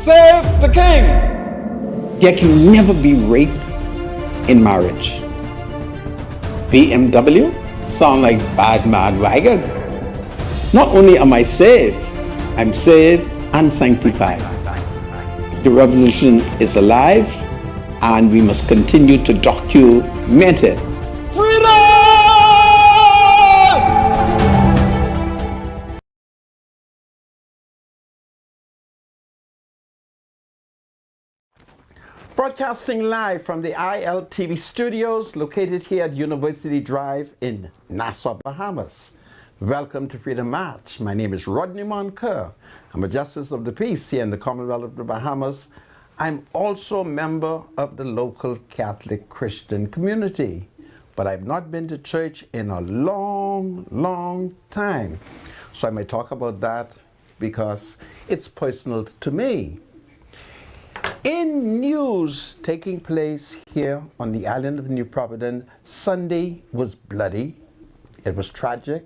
save the king. There can never be rape in marriage. BMW sound like bad mad wagon. Not only am I saved, I'm saved and sanctified. The revolution is alive, and we must continue to document it. Freedom! Broadcasting live from the ILTV studios located here at University Drive in Nassau, Bahamas. Welcome to Freedom March. My name is Rodney Monker. I'm a Justice of the Peace here in the Commonwealth of the Bahamas. I'm also a member of the local Catholic Christian community, but I've not been to church in a long time. So I may talk about that because it's personal to me. In news taking place here on the island of New Providence, Sunday was bloody. It was tragic.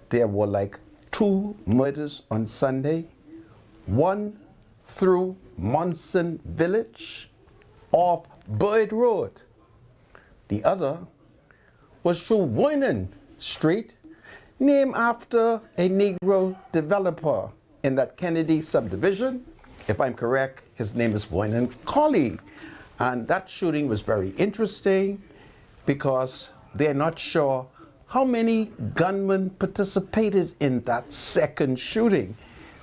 There were like 2 murders on Sunday. One through Monson Village off Bird Road. The other was through Winnan Street, named after a Negro developer in that Kennedy subdivision. If I'm correct, his name is Winnan Colley. And that shooting was very interesting because they're not sure how many gunmen participated in that second shooting.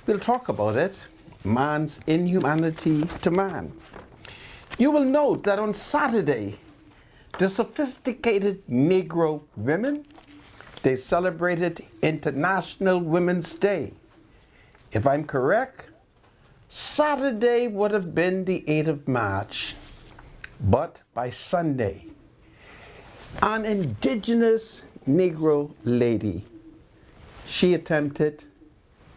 We'll talk about it. Man's inhumanity to man. You will note that on Saturday, the sophisticated Negro women, they celebrated International Women's Day. If I'm correct, Saturday would have been the 8th of March, but by Sunday, an indigenous Negro lady, she attempted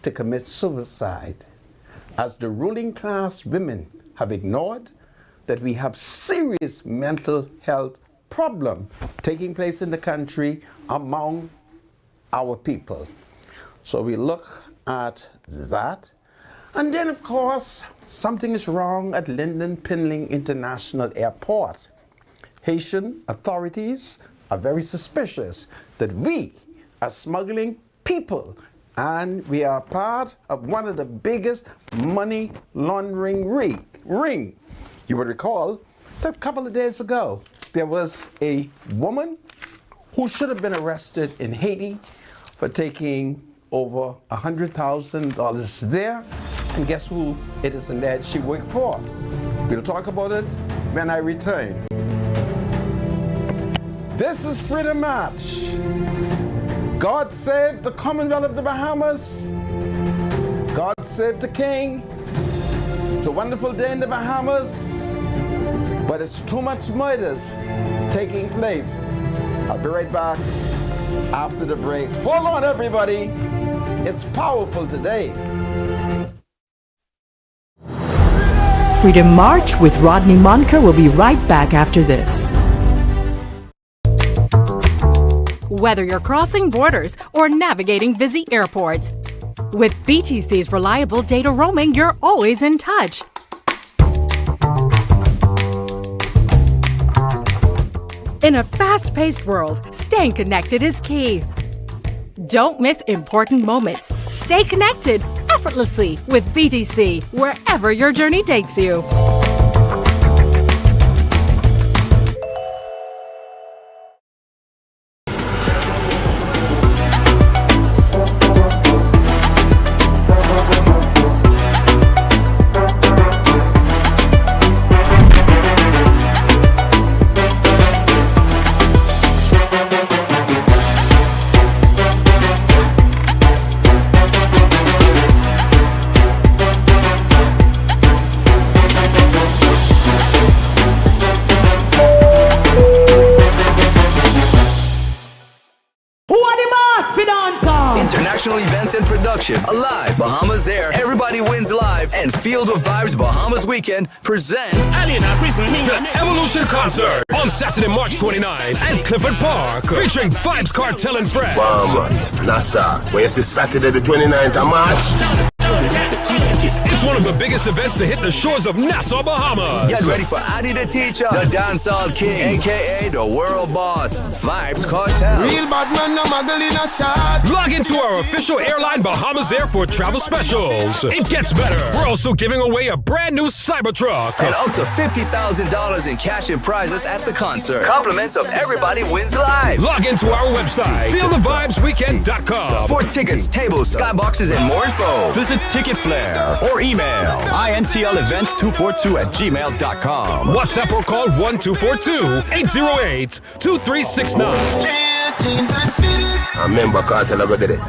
to commit suicide as the ruling class women have ignored that we have serious mental health problem taking place in the country among our people. So we look at that. And then, of course, something is wrong at Lyndon Pinling International Airport. Haitian authorities are very suspicious that we are smuggling people, and we are part of one of the biggest money laundering ring. You would recall that a couple of days ago, there was a woman who should have been arrested in Haiti for taking over $100,000 there. And guess who it is alleged she worked for? We'll talk about it when I return. This is Freedom March. God save the Commonwealth of the Bahamas. God save the King. It's a wonderful day in the Bahamas, but it's too much murders taking place. I'll be right back after the break. Hold on, everybody. It's powerful today. Freedom March with Rodney Monker will be right back after this. Whether you're crossing borders or navigating busy airports, with VTC's reliable data roaming, you're always in touch. In a fast-paced world, staying connected is key. Don't miss important moments. Stay connected effortlessly with VTC wherever your journey takes you. International events and production. Alive, Bahamas Air, Everybody Wins Live, and Field of Vibes Bahamas Weekend presents the Evolution Concert on Saturday, March 29th at Clifford Park, featuring Vibes Cartel and Friends. Bahamas, Nassau, where is Saturday the 29th of March? It's one of the biggest events to hit the shores of Nassau, Bahamas. Get ready for Addy the Teacher, the Dancehall King, aka the World Boss, Vibes Cartel. Real bad man, no muggle in a shot. Log into our official airline Bahamas Air for travel specials. It gets better. We're also giving away a brand new Cybertruck. And up to $50,000 in cash and prizes at the concert. Compliments of Everybody Wins Live. Log into our website, feelthevibesweekend.com. For tickets, tables, skyboxes, and more info. Visit Ticket Flare or email intlevents242@gmail.com. WhatsApp or call 1242-808-2369. Straight jeans and fitted. I remember Cartel I did it.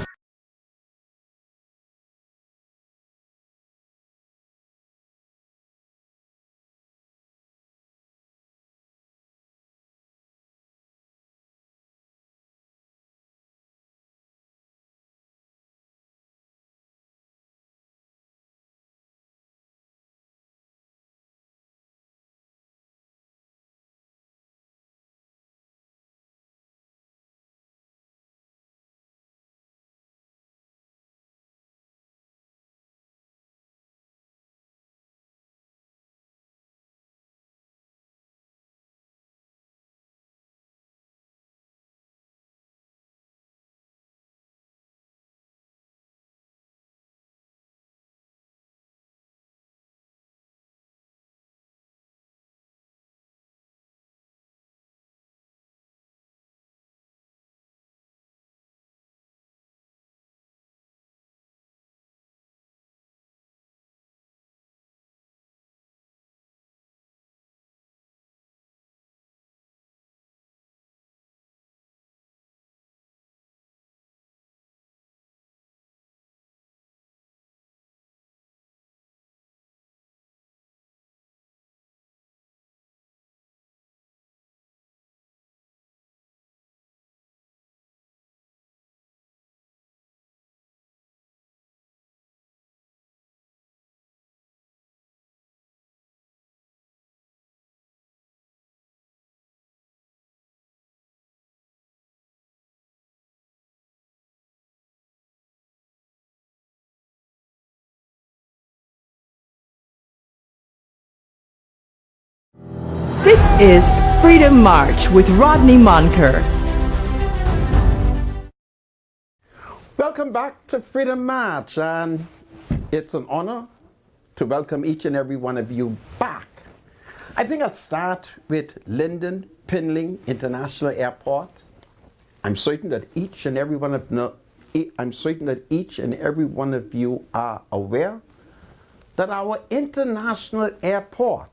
This is Freedom March with Rodney Monker. Welcome back to Freedom March, and it's an honor to welcome each and every one of you back. I think I'll start with Linden Pinling International Airport. I'm certain that each and every one of you are aware that our international airport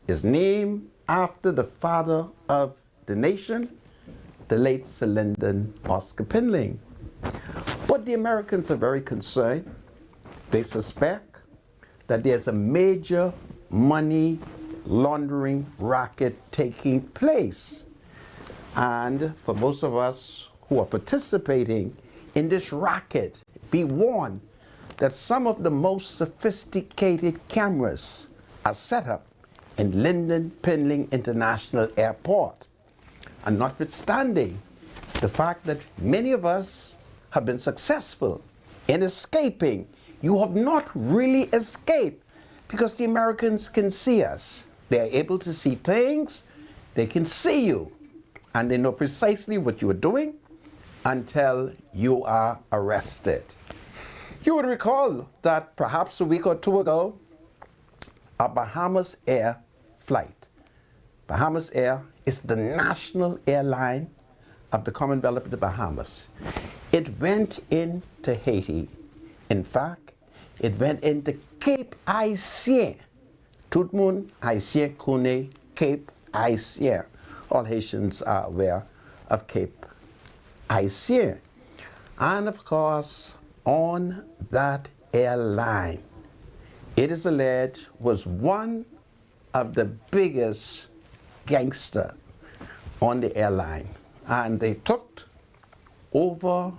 is named after the father of the nation, the late Sir Linden Oscar Pinling. But the Americans are very concerned. They suspect that there's a major money laundering racket taking place. And for most of us who are participating in this racket, be warned that some of the most sophisticated cameras are set up in Linden Pinling International Airport. And notwithstanding the fact that many of us have been successful in escaping, you have not really escaped because the Americans can see us. They are able to see things, they can see you, and they know precisely what you are doing until you are arrested. You would recall that perhaps a week or two ago, a Bahamas Air flight. Bahamas Air is the national airline of the Commonwealth of the Bahamas. It went into Haiti. In fact, it went into Cape Haitien. Tout le monde haïtien connaît Cape Haitien. All Haitians are aware of Cape Haitien. And of course, on that airline, it is alleged was one of the biggest gangster on the airline. And they took over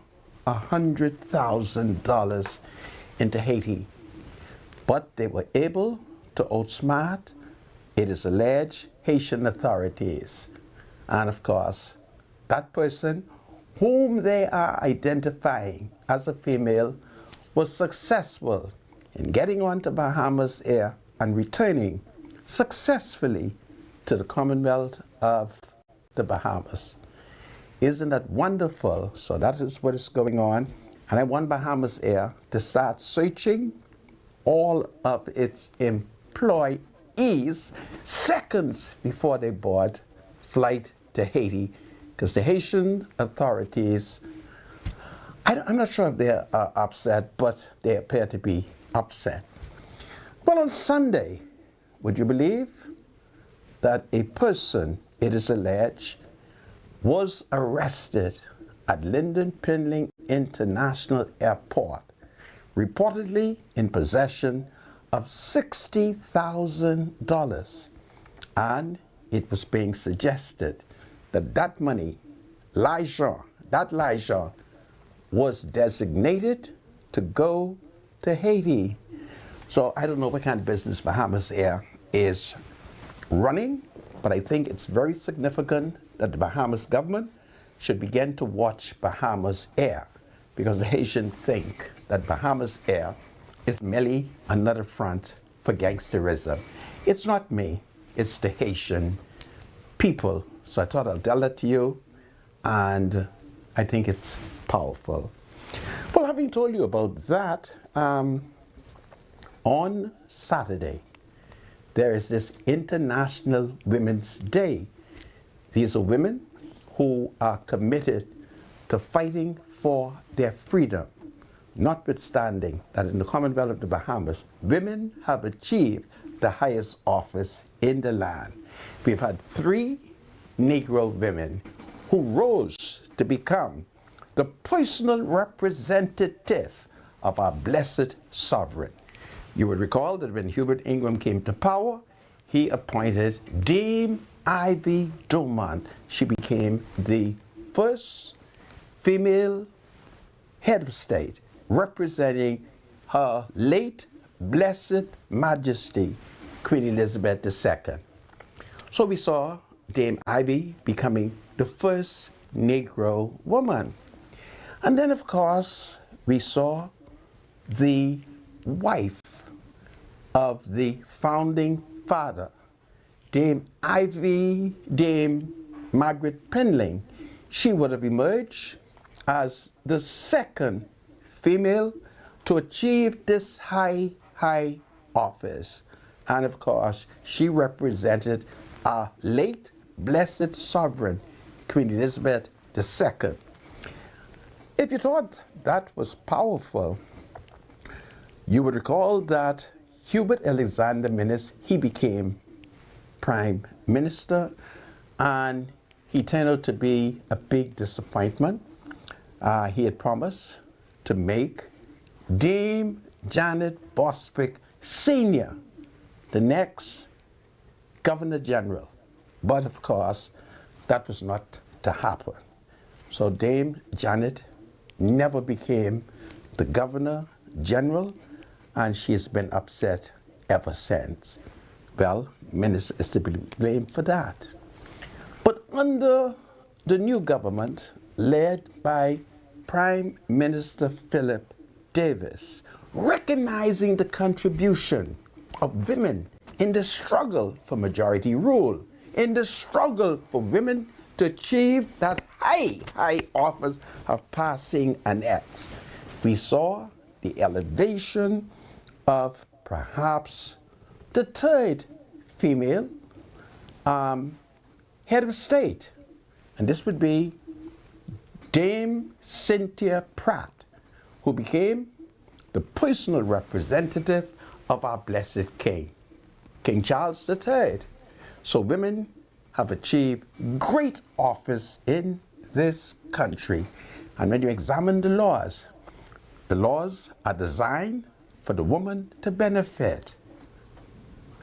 $100,000 into Haiti. But they were able to outsmart, it is alleged, Haitian authorities. And of course, that person whom they are identifying as a female was successful in getting onto Bahamas Air and returning successfully to the Commonwealth of the Bahamas. Isn't that wonderful? So that is what is going on. And I want Bahamas Air to start searching all of its employees seconds before they board flight to Haiti, because the Haitian authorities, I'm not sure if they're upset, but they appear to be upset. Well, on Sunday, would you believe that a person, it is alleged, was arrested at Lyndon Pinling International Airport, reportedly in possession of $60,000. And it was being suggested that that money, that Elijah, was designated to go to Haiti. So I don't know what kind of business Bahamas Air is running, but I think it's very significant that the Bahamas government should begin to watch Bahamas Air, because the Haitians think that Bahamas Air is merely another front for gangsterism. It's not me, it's the Haitian people. So I thought I'll tell that to you, and I think it's powerful. Well, having told you about that, on Saturday, there is this International Women's Day. These are women who are committed to fighting for their freedom, notwithstanding that in the Commonwealth of the Bahamas, women have achieved the highest office in the land. We've had 3 Negro women who rose to become the personal representative of our blessed sovereign. You would recall that when Hubert Ingram came to power, he appointed Dame Ivy Dumont. She became the first female head of state, representing her late blessed majesty, Queen Elizabeth II. So we saw Dame Ivy becoming the first Negro woman. And then, of course, we saw the wife of the founding father, Dame Margaret Pinling. She would have emerged as the second female to achieve this high office. And of course, she represented our late blessed sovereign, Queen Elizabeth II. If you thought that was powerful, you would recall that Hubert Alexander Minnis, he became Prime Minister, and he turned out to be a big disappointment. He had promised to make Dame Janet Bostwick Sr. the next Governor General. But of course, that was not to happen. So Dame Janet never became the Governor General, and she's been upset ever since. Well, Minnis is to be blamed for that. But under the new government, led by Prime Minister Philip Davis, recognizing the contribution of women in the struggle for majority rule, in the struggle for women to achieve that high office of passing an act, we saw the elevation of perhaps the third female head of state. And this would be Dame Cynthia Pratt, who became the personal representative of our blessed King, King Charles III. So women have achieved great office in this country. And when you examine the laws are designed for the woman to benefit.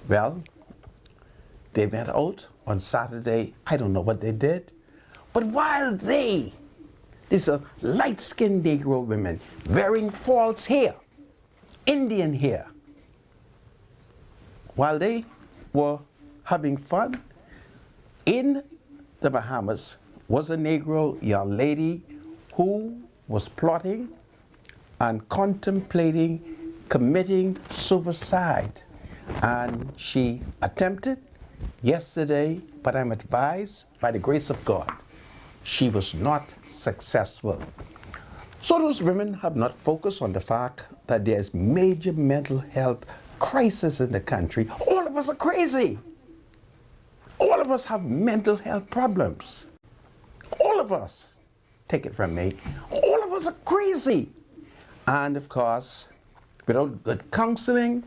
Well, they went out on Saturday. I don't know what they did. But while these are light-skinned Negro women wearing false hair, Indian hair, while they were having fun, in the Bahamas was a Negro young lady who was plotting and contemplating committing suicide. And she attempted yesterday, but I'm advised by the grace of God, she was not successful. So those women have not focused on the fact that there's major mental health crisis in the country. All of us are crazy. All of us have mental health problems. All of us. Take it from me. All of us are crazy. And of course, without good counseling,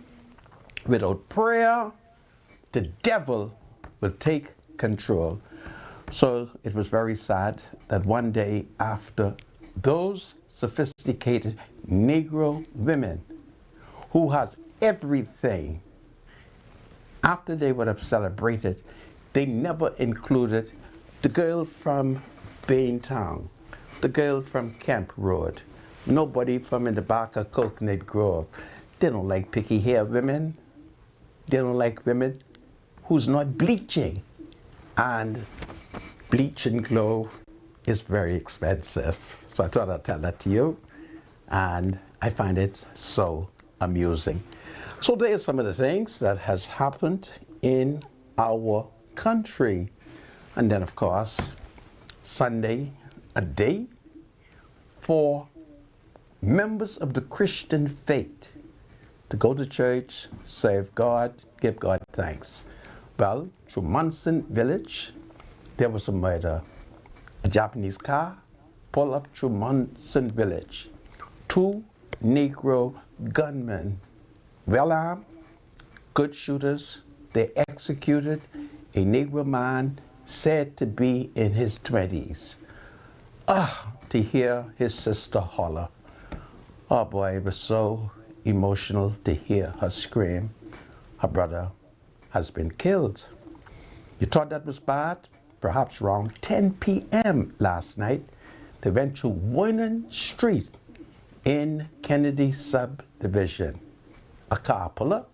without prayer, the devil will take control. So it was very sad that one day after those sophisticated Negro women who has everything, after they would have celebrated, they never included the girl from Baintown, the girl from Kemp Road, nobody from in the back of Coconut Grove. They don't like picky hair women. They don't like women who's not bleaching. And bleach and glow is very expensive. So I thought I'd tell that to you. And I find it so amusing. So there are some of the things that has happened in our country. And then of course, Sunday, a day for members of the Christian faith to go to church, serve God, give God thanks. Well, through Munson Village, there was a murder. A Japanese car pulled up through Munson Village. 2 Negro gunmen, well armed, good shooters. They executed a Negro man said to be in his 20s. To hear his sister holler. Oh boy, it was so emotional to hear her scream. Her brother has been killed. You thought that was bad? Perhaps around 10 p.m. last night, they went to Winnan Street in Kennedy subdivision. A car pulled up,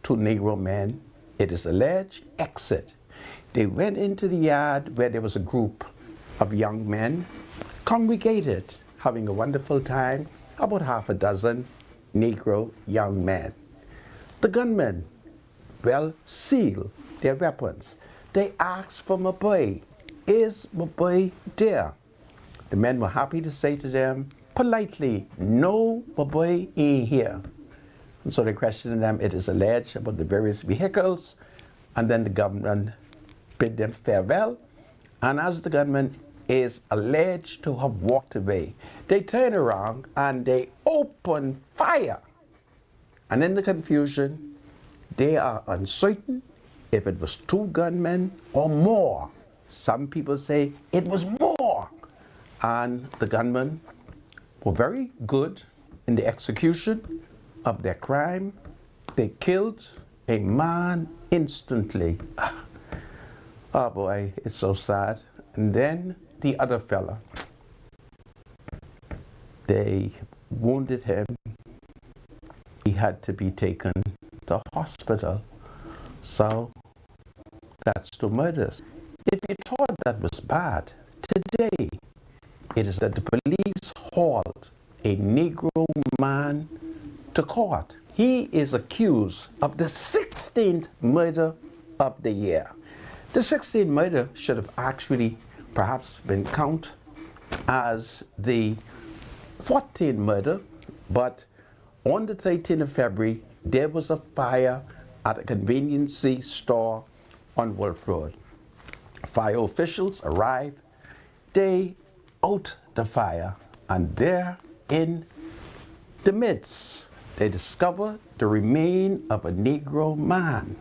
2 Negro men, it is alleged, exit. They went into the yard where there was a group of young men congregated, having a wonderful time, about half a dozen Negro young men. The gunmen, well, sealed their weapons. They asked for my boy. Is my boy there? The men were happy to say to them politely, no, my boy ain't here. And so they questioned them, it is alleged, about the various vehicles, and then the government bid them farewell. And as the gunman is alleged to have walked away, they turn around and they open fire. And in the confusion, they are uncertain if it was 2 gunmen or more. Some people say it was more. And the gunmen were very good in the execution of their crime. They killed a man instantly. Oh boy, it's so sad. And then the other fella, they wounded him. He had to be taken to hospital. So that's 2 murders. If you thought that was bad, today it is that the police hauled a Negro man to court. He is accused of the 16th murder of the year. The 16th murder should have actually perhaps been counted as the 14th murder, but on the 13th of February, there was a fire at a convenience store on Wolf Road. Fire officials arrived, they out the fire, and there in the midst, they discovered the remain of a Negro man.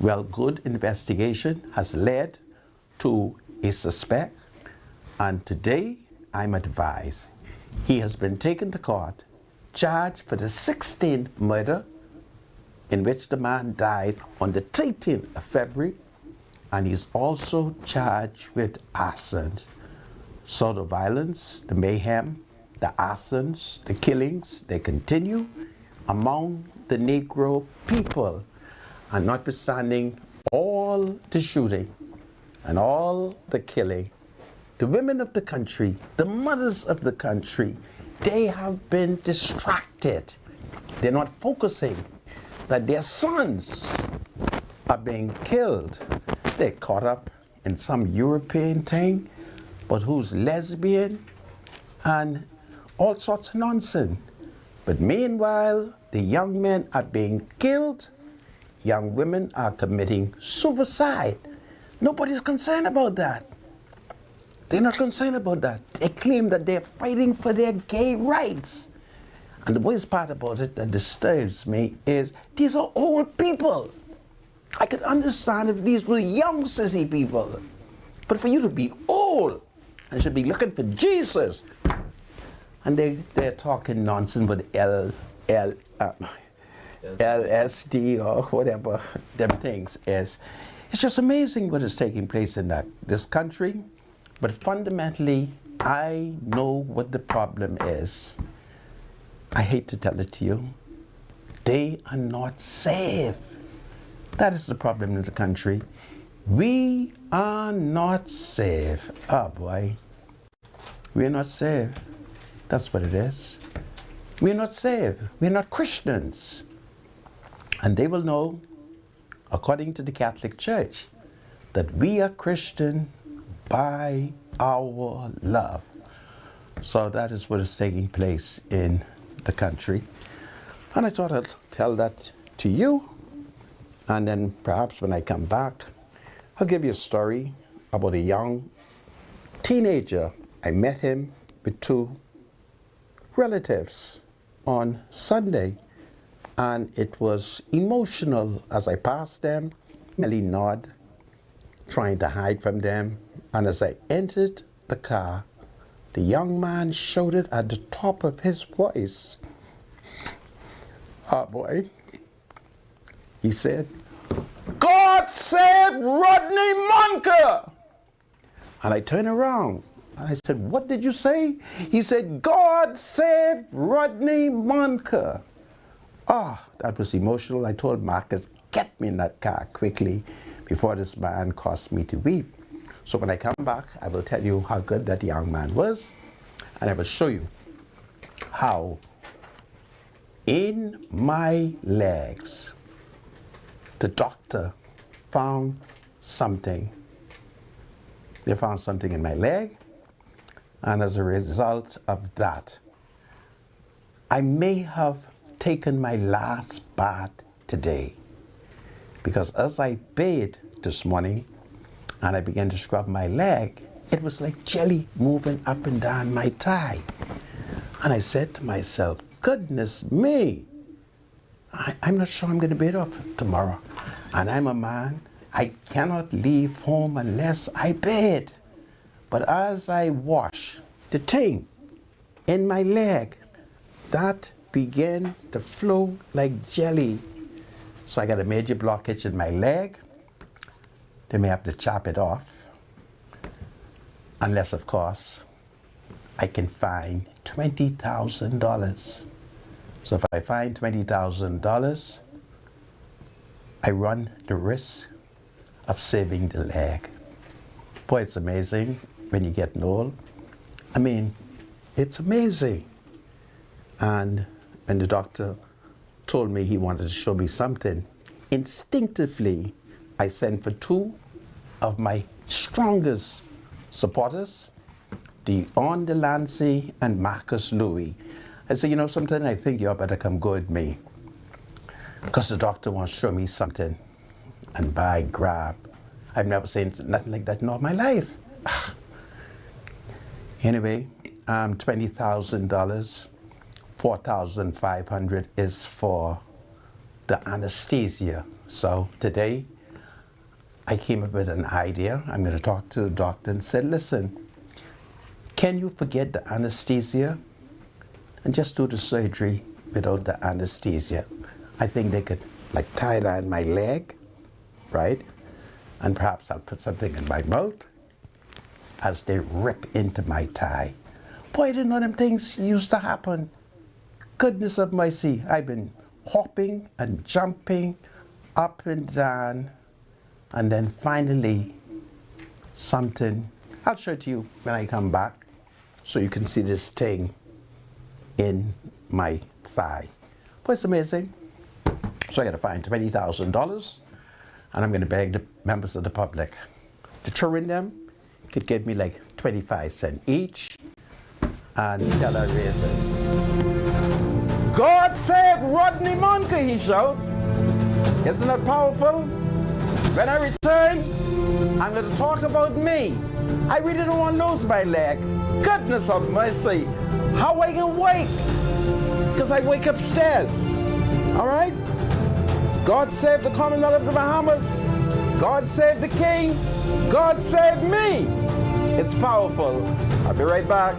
Well, good investigation has led to a suspect, and today I'm advised he has been taken to court, charged for the 16th murder in which the man died on the 13th of February, and he's also charged with arson. So the violence, the mayhem, the arsons, the killings, they continue among the Negro people. And notwithstanding all the shooting and all the killing, the women of the country, the mothers of the country, they have been distracted. They're not focusing that their sons are being killed. They're caught up in some European thing, but who's lesbian and all sorts of nonsense. But meanwhile, the young men are being killed, young women are committing suicide. Nobody's concerned about that. They're not concerned about that. They claim that they're fighting for their gay rights. And the worst part about it that disturbs me is these are old people. I could understand if these were young sissy people. But for you to be old and should be looking for Jesus, and they're talking nonsense with LSD or whatever them things is. It's just amazing what is taking place in this country. But fundamentally, I know what the problem is. I hate to tell it to you. They are not saved. That is the problem in the country. We are not saved. Oh boy. We are not saved. That's what it is. We're not saved. We're not Christians. And they will know, according to the Catholic Church, that we are Christian by our love. So that is what is taking place in the country. And I thought I'd tell that to you. And then perhaps when I come back, I'll give you a story about a young teenager. I met him with two relatives on Sunday, and it was emotional as I passed them, merely nod, trying to hide from them. And as I entered the car, the young man shouted at the top of his voice, "Oh boy," he said, "God save Rodney Monker!" And I turned around and I said, "What did you say?" He said, "God save Rodney Monker." Ah, that was emotional. I told Marcus, get me in that car quickly before this man caused me to weep. So when I come back, I will tell you how good that young man was, and I will show you how in my legs the doctor found something. They found something in my leg, and as a result of that, I may have taken my last bath today, because as I bathed this morning and I began to scrub my leg, it was like jelly moving up and down my thigh. And I said to myself, goodness me, I'm not sure I'm going to bathe up tomorrow. And I'm a man, I cannot leave home unless I bathe. But as I wash the thing in my leg, that began to flow like jelly. So I got a major blockage in my leg. They may have to chop it off. Unless, of course, I can find $20,000. So if I find $20,000, I run the risk of saving the leg. Boy, it's amazing when you get old. I mean, it's amazing. And when the doctor told me he wanted to show me something, instinctively, I sent for two of my strongest supporters, Dion Delancey and Marcus Louis. I said, you know, sometimes I think you better come go with me, because the doctor wants to show me something. And by grab, I've never seen nothing like that in all my life. Anyway, $20,000, $4,500 is for the anesthesia. So today, I came up with an idea. I'm going to talk to the doctor and said, listen, can you forget the anesthesia and just do the surgery without the anesthesia? I think they could like tie down my leg, right? And perhaps I'll put something in my mouth as they rip into my thigh. Boy, I didn't know them things used to happen. Goodness of mercy, I've been hopping and jumping up and down, and then finally something. I'll show it to you when I come back so you can see this thing in my thigh. But it's amazing. So I got to find $20,000, and I'm going to beg the members of the public to throw in them. Could give me like 25 cents each, and tell our races. God save Rodney Monk, he shouts. Isn't that powerful? When I return, I'm going to talk about me. I really don't want to lose my leg. Goodness of mercy. How I can wake? Because I wake upstairs. All right? God save the Commonwealth of the Bahamas. God save the King. God save me. It's powerful. I'll be right back.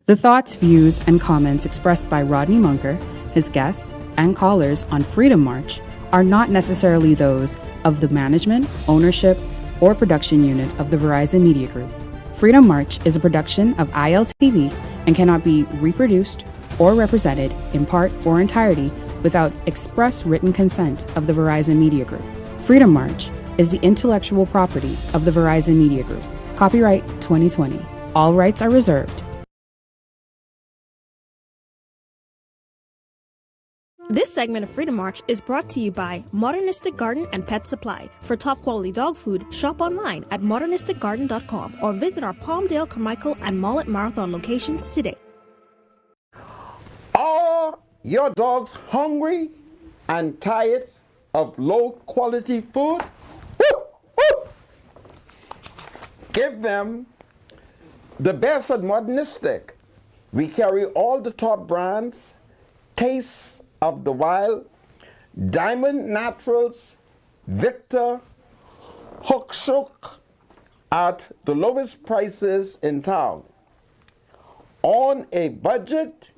The thoughts, views, and comments expressed by Rodney Munker, his guests, and callers on Freedom March are not necessarily those of the management, ownership, or production unit of the Verizon Media Group. Freedom March is a production of ILTV and cannot be reproduced or represented in part or entirety without express written consent of the Verizon Media Group. Freedom March is the intellectual property of the Verizon Media Group. Copyright 2020. All rights are reserved. This segment of Freedom March is brought to you by Modernistic Garden and Pet Supply. For top quality dog food, shop online at modernisticgarden.com or visit our Palmdale, Carmichael, and Mullet Marathon locations today. Are your dogs hungry and tired of low quality food? Woo! Woo! Give them the best at Modernistic. We carry all the top brands, Taste of the Wild, Diamond Naturals, Victor, Hook at the lowest prices in town. On a budget,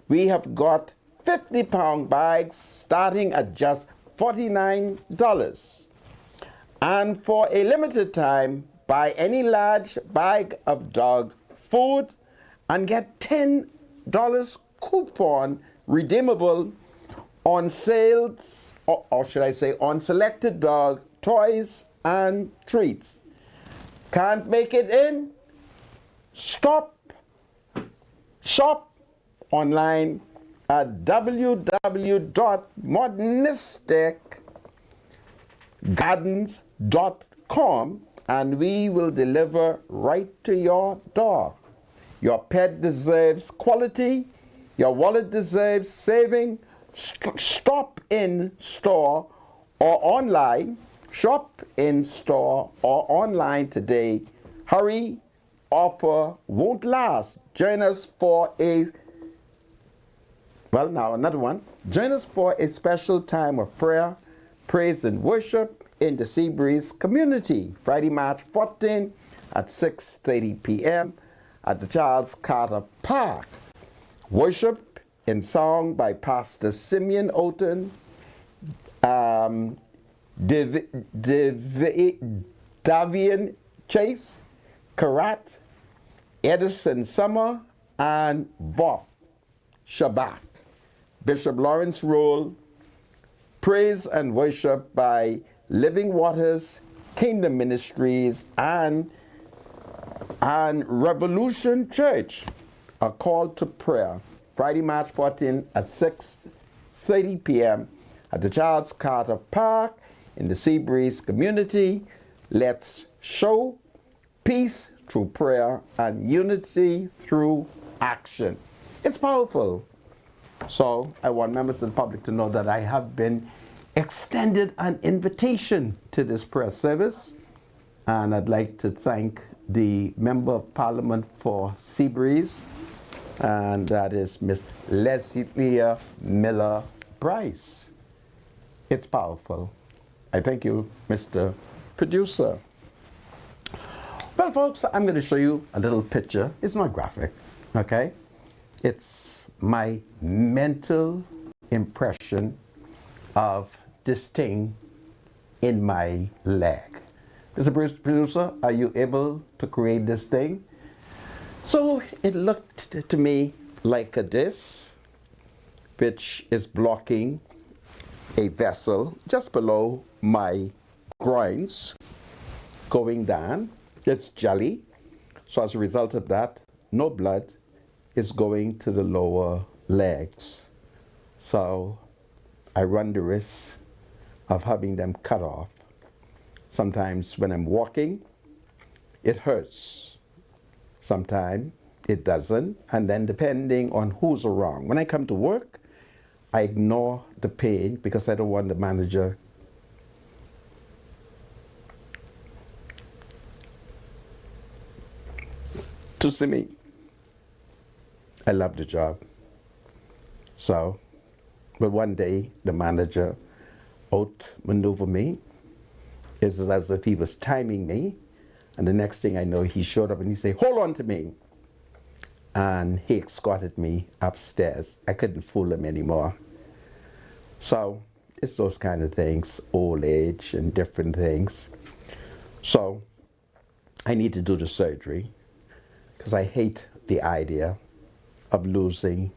we have got 50-pound bags starting at just $49. And for a limited time, buy any large bag of dog food and get $10 coupon redeemable on sales, or should I say on selected dog toys and treats. Can't make it in? Shop online at www.modernisticgardens.com and we will deliver right to your door. Your pet deserves quality. Your wallet deserves saving. Stop in store or online. Shop in store or online today. Hurry, offer won't last. Join us for another one. Join us for a special time of prayer, praise, and worship in the Seabreeze community. Friday, March 14 at 6:30 p.m. at the Charles Carter Park. Worship in song by Pastor Simeon Oten, Davian Chase, Karat, Edison Summer, and Vaughn Shabbat. Bishop Lawrence Roll, praise and worship by Living Waters, Kingdom Ministries, and Revolution Church. A call to prayer. Friday, March 14 at 6:30 p.m. at the Charles Carter Park in the Seabreeze community. Let's show peace through prayer and unity through action. It's powerful. So I want members of the public to know that I have been extended an invitation to this prayer service, and I'd like to thank the Member of Parliament for Seabreeze, and that is Miss Leslie Miller Bryce. It's powerful. I thank you, Mr. Producer. Well, folks, I'm going to show you a little picture. It's not graphic, okay? It's my mental impression of this thing in my leg. Mr. Producer, are you able to create this thing? So it looked to me like a disc, which is blocking a vessel just below my groins, going down. It's jelly. So as a result of that, no blood is going to the lower legs. So I run the risk of having them cut off. Sometimes when I'm walking, it hurts. Sometimes it doesn't. And then depending on who's around. When I come to work, I ignore the pain because I don't want the manager to see me. I love the job. So, but one day the manager outmaneuvered me. It's as if he was timing me. And the next thing I know, he showed up and he said, "Hold on to me." And he escorted me upstairs. I couldn't fool him anymore. So it's those kind of things, old age and different things. So I need to do the surgery because I hate the idea of losing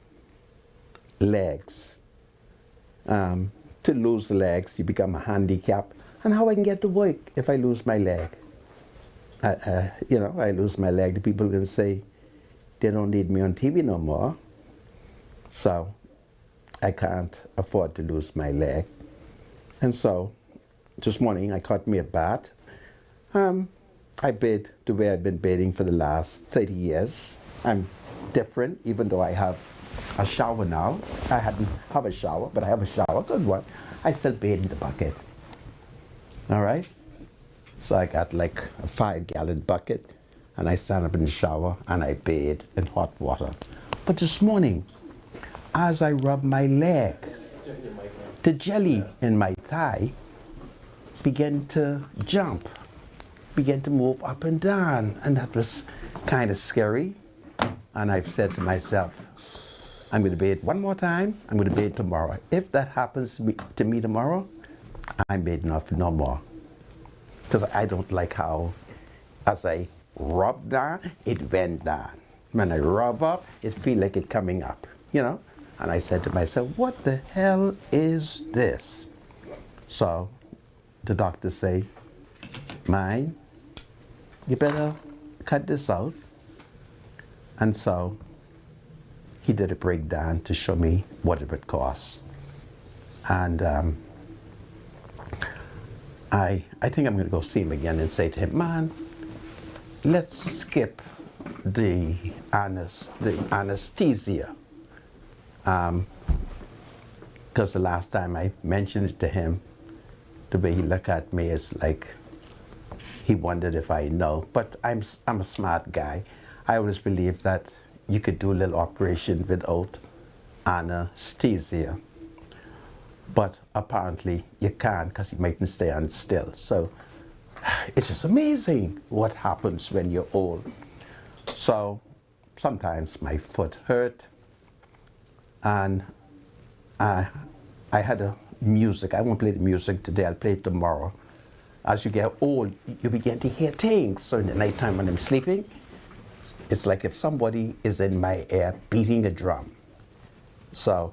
legs. To lose legs, you become a handicap. And how I can get to work if I lose my leg? I lose my leg. The people can say they don't need me on TV no more. So I can't afford to lose my leg. And so this morning I caught me a bath. I bathe the way I've been bathing for the last 30 years. I'm different, even though I have a shower now. I hadn't have a shower, but I have a shower, good one. I still bathe in the bucket. All right? So I got like a 5-gallon bucket, and I stand up in the shower and I bathe in hot water. But this morning, as I rub my leg, the jelly in my thigh began to jump, began to move up and down, and that was kind of scary. And I've said to myself, I'm going to bathe one more time, I'm going to bathe tomorrow. If that happens to me tomorrow, I'm bathing off no more. Because I don't like how, as I rub down, it went down. When I rub up, it feels like it coming up, you know? And I said to myself, what the hell is this? So the doctor say, "Mine, you better cut this out." And so he did a breakdown to show me what it would cost. And I think I'm going to go see him again and say to him, "Man, let's skip the anesthesia." Because the last time I mentioned it to him, the way he looked at me is like he wondered if I know. But I'm a smart guy. I always believe that you could do a little operation without anesthesia. But apparently you can't, because you mightn't stay on still. So it's just amazing what happens when you're old. So sometimes my foot hurt, and I had a music. I won't play the music today, I'll play it tomorrow. As you get old, you begin to hear things. So in the nighttime when I'm sleeping, it's like if somebody is in my ear beating a drum. So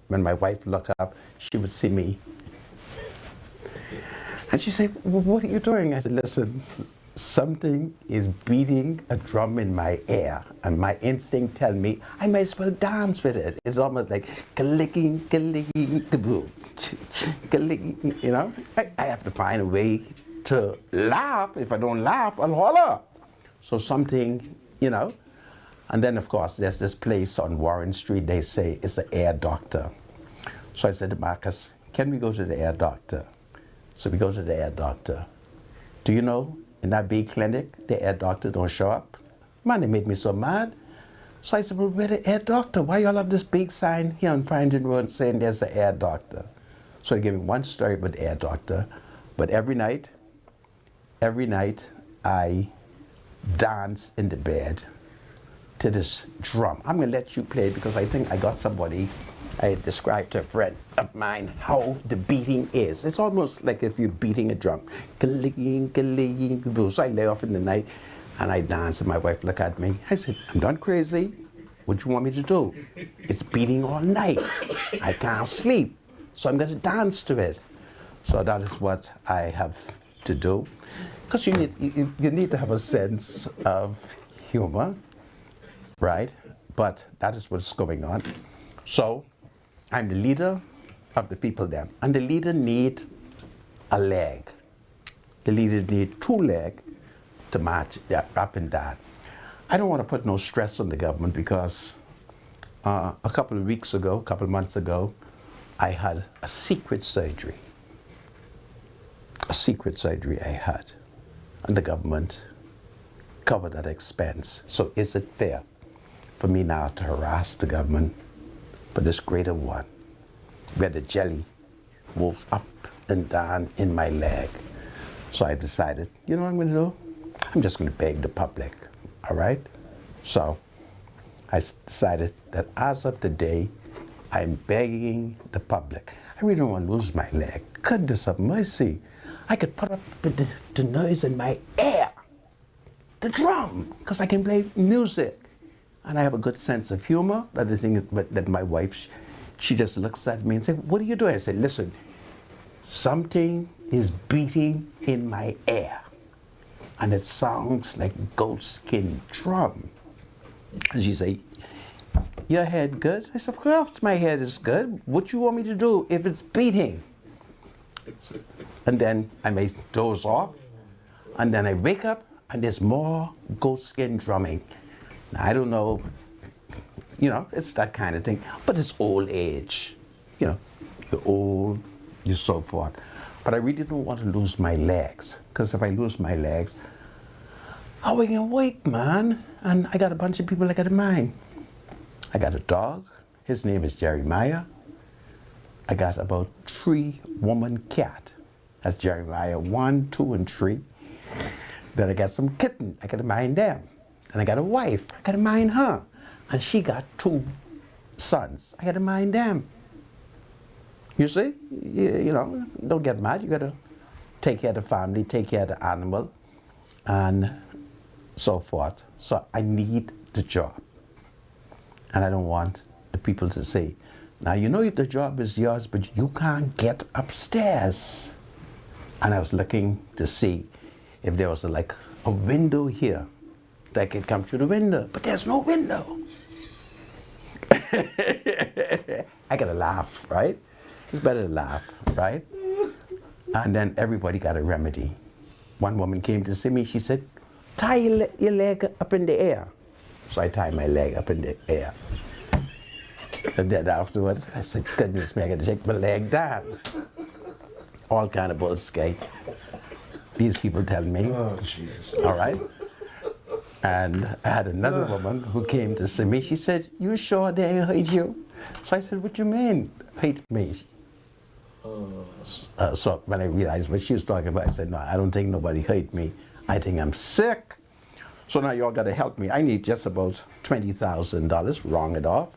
when my wife looked up, she would see me. And she said, "Well, what are you doing?" I said, "Listen, something is beating a drum in my ear, and my instinct tell me I might as well dance with it." It's almost like kalicking, kalicking, kaboo, kalicking, you know? I have to find a way to laugh. If I don't laugh, I'll holler. So something, you know? And then, of course, there's this place on Warren Street, they say it's an ear doctor. So I said to Marcus, "Can we go to the ear doctor?" So we go to the ear doctor. Do you know, in that big clinic, the ear doctor don't show up? Man, it made me so mad. So I said, "Well, where's the ear doctor? Why y'all have this big sign here on Farrington Road saying there's an ear doctor?" So they gave me one story about the ear doctor. But every night I dance in the bed to this drum. I'm going to let you play it because I think I got somebody. I described to a friend of mine how the beating is. It's almost like if you're beating a drum. So I lay off in the night and I dance, and my wife looked at me. I said, "I'm done crazy. What do you want me to do? It's beating all night. I can't sleep. So I'm going to dance to it." So that is what I have to do. Because you need to have a sense of humor, right? But that is what's going on. So I'm the leader of the people there. And the leader need a leg. The leader need 2 legs to march up and down. I don't want to put no stress on the government because a couple of months ago, I had a secret surgery. A secret surgery I had. And the government covered that expense. So is it fair for me now to harass the government for this greater one, where the jelly moves up and down in my leg? So I decided, you know what I'm going to do? I'm just going to beg the public, all right? So I decided that as of today, I'm begging the public. I really don't want to lose my leg. Goodness of mercy. I could put up the noise in my ear, the drum, because I can play music. And I have a good sense of humor. That the thing is that my wife, she just looks at me and says, "What are you doing?" I said, "Listen, something is beating in my ear, and it sounds like goat skin drum." And she said, your head good? I said, of course my head is good. What you want me to do if it's beating? And then I may doze off, and then I wake up, and there's more goat skin drumming. Now, I don't know, you know, it's that kind of thing, but it's old age. You know, you're old, you're so forth. But I really don't want to lose my legs, because if I lose my legs, how I can wake, man? And I got a bunch of people I got in mind. I got a dog, his name is Jeremiah. I got about 3 woman cat. That's Jeremiah 1, 2, and 3. Then I got some kitten, I got to mind them. Then I got a wife, I got to mind her. And she got 2 sons, I got to mind them. You see, you know, don't get mad, you got to take care of the family, take care of the animal, and so forth. So I need the job. And I don't want the people to say, now you know the job is yours, but you can't get upstairs. And I was looking to see if there was like a window here that I could come through the window, but there's no window. I gotta laugh, right? It's better to laugh, right? And then everybody got a remedy. One woman came to see me, she said, tie your leg up in the air. So I tied my leg up in the air. And then afterwards, I said, goodness me, I gotta take my leg down. All kind of bullshit. These people tell me. Oh, Jesus. All right? And I had another woman who came to see me. She said, you sure they hate you? So I said, what you mean, hate me? So when I realized what she was talking about, I said, no, I don't think nobody hate me. I think I'm sick. So now y'all got to help me. I need just about $20,000, wrong it off.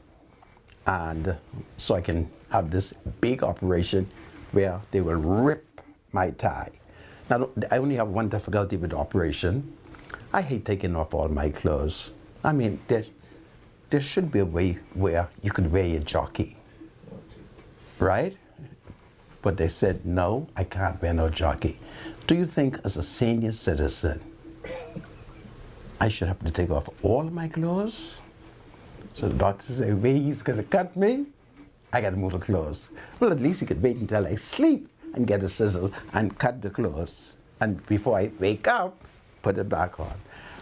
And so I can have this big operation where they will rip my tie. Now, I only have one difficulty with the operation. I hate taking off all my clothes. I mean, there should be a way where you could wear your jockey, right? But they said, no, I can't wear no jockey. Do you think as a senior citizen, I should have to take off all my clothes? So the doctor said, wait, he's gonna cut me? I gotta move the clothes. Well, at least he could wait until I sleep and get the scissors and cut the clothes. And before I wake up, put it back on.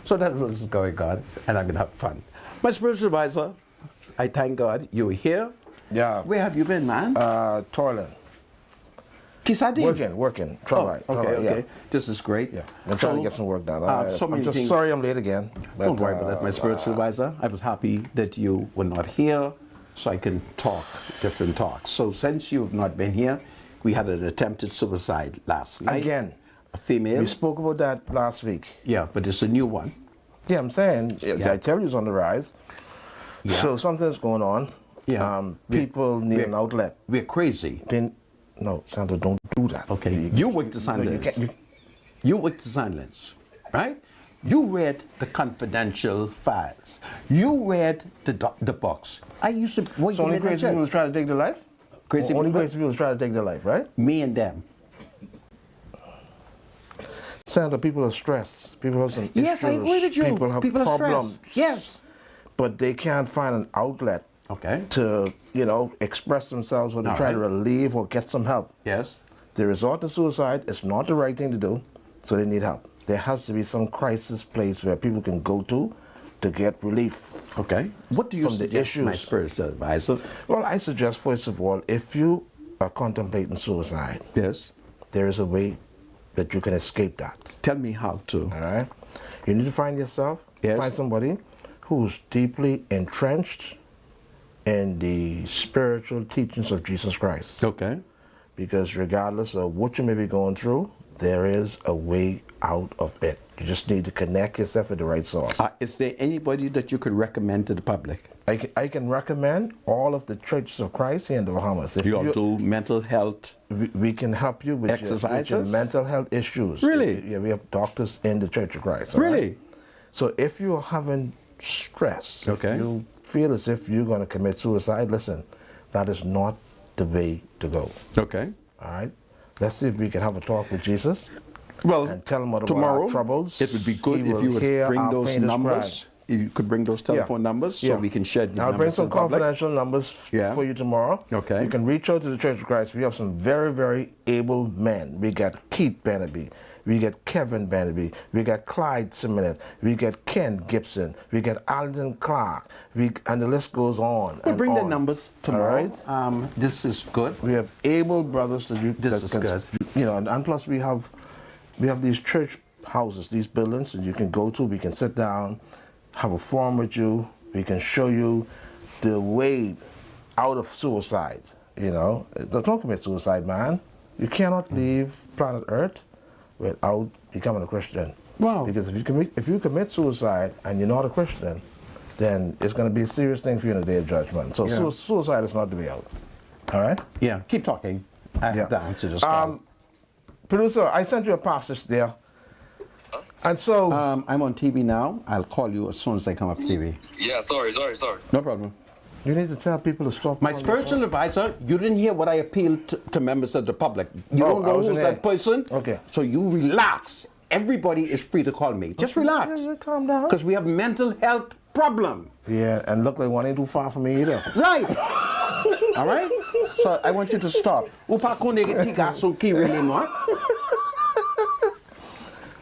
So that's what's going on, and I'm gonna have fun. My spiritual advisor, I thank God you're here. Yeah. Where have you been, man? Toilet. Kisadin? Working. Try okay. Yeah. This is great. Yeah, I'm trying to get some work done. So I'm just things. sorry I'm late again. But, Don't worry about that, my spiritual advisor. I was happy that you were not here, so I can talk different talks. So since you have not been here, we had an attempted suicide last night. Again. A female. We spoke about that last week. Yeah, but it's a new one. Yeah, I'm saying, I tell you it's on the rise. Yeah. So something's going on. Yeah. People need an outlet. We're crazy. No, Sandra, don't do that. Okay. You work the silence. You work the silence, right? You read the confidential files. You read the books. I used to work. So only crazy people try to take their life? Only crazy people try to take their life, right? Me and them. Sandra, people are stressed. People have some issues. Yes, I agree with you. People have problems. Yes. But they can't find an outlet to, express themselves, or to try to relieve or get some help. Yes. They resort to suicide. It's not the right thing to do, so they need help. There has to be some crisis place where people can go to get relief. Okay. What do you suggest, my spiritual advisor? Well, I suggest, first of all, if you are contemplating suicide, yes, there is a way that you can escape that. Tell me how to. All right. You need to find yourself, find somebody who's deeply entrenched in the spiritual teachings of Jesus Christ. Okay. Because regardless of what you may be going through, there is a way out of it. You just need to connect yourself with the right source. Is there anybody that you could recommend to the public? I can recommend all of the churches of Christ here in the Bahamas. If you do mental health. We can help you with your mental health issues. Really? Yeah, we have doctors in the Church of Christ. Really? Right? So if you're having stress, if you feel as if you're going to commit suicide, listen, that is not the way to go. Okay. All right? Let's see if we can have a talk with Jesus. Well, and tell him about tomorrow, our troubles. it would be good if you would bring those numbers you could bring those telephone numbers so we can share the I'll bring some numbers to the public. confidential numbers for you tomorrow. Okay. You can reach out to the Church of Christ. We have some very, very able men. We got Keith Bennaby. We got Kevin Bennaby. We got Clyde Simonet. We got Ken Gibson. We got Alden Clark. And the list goes on. We'll bring the numbers tomorrow. All right. This is good. We have able brothers that you This is good. You know, and plus we have these church houses, these buildings that you can go to. We can sit down, have a forum with you. We can show you the way out of suicide. You know, don't commit suicide, man. You cannot leave planet Earth without becoming a Christian. Wow. Because if you commit suicide and you're not a Christian, then it's going to be a serious thing for you in the day of judgment. So suicide is not the way out. All right? Yeah. Keep talking. I have to answer this call. Producer, I sent you a passage there. And so... I'm on TV now. I'll call you as soon as I come off TV. Yeah, sorry. No problem. You need to tell people to stop. My spiritual advisor, you didn't hear what I appealed to members of the public. You don't know who's that person? Okay. So you relax. Everybody is free to call me. Just relax. Yeah, calm down. Because we have mental health problem. Yeah, and look like one ain't too far from me either. Right. All right? So I want you to stop.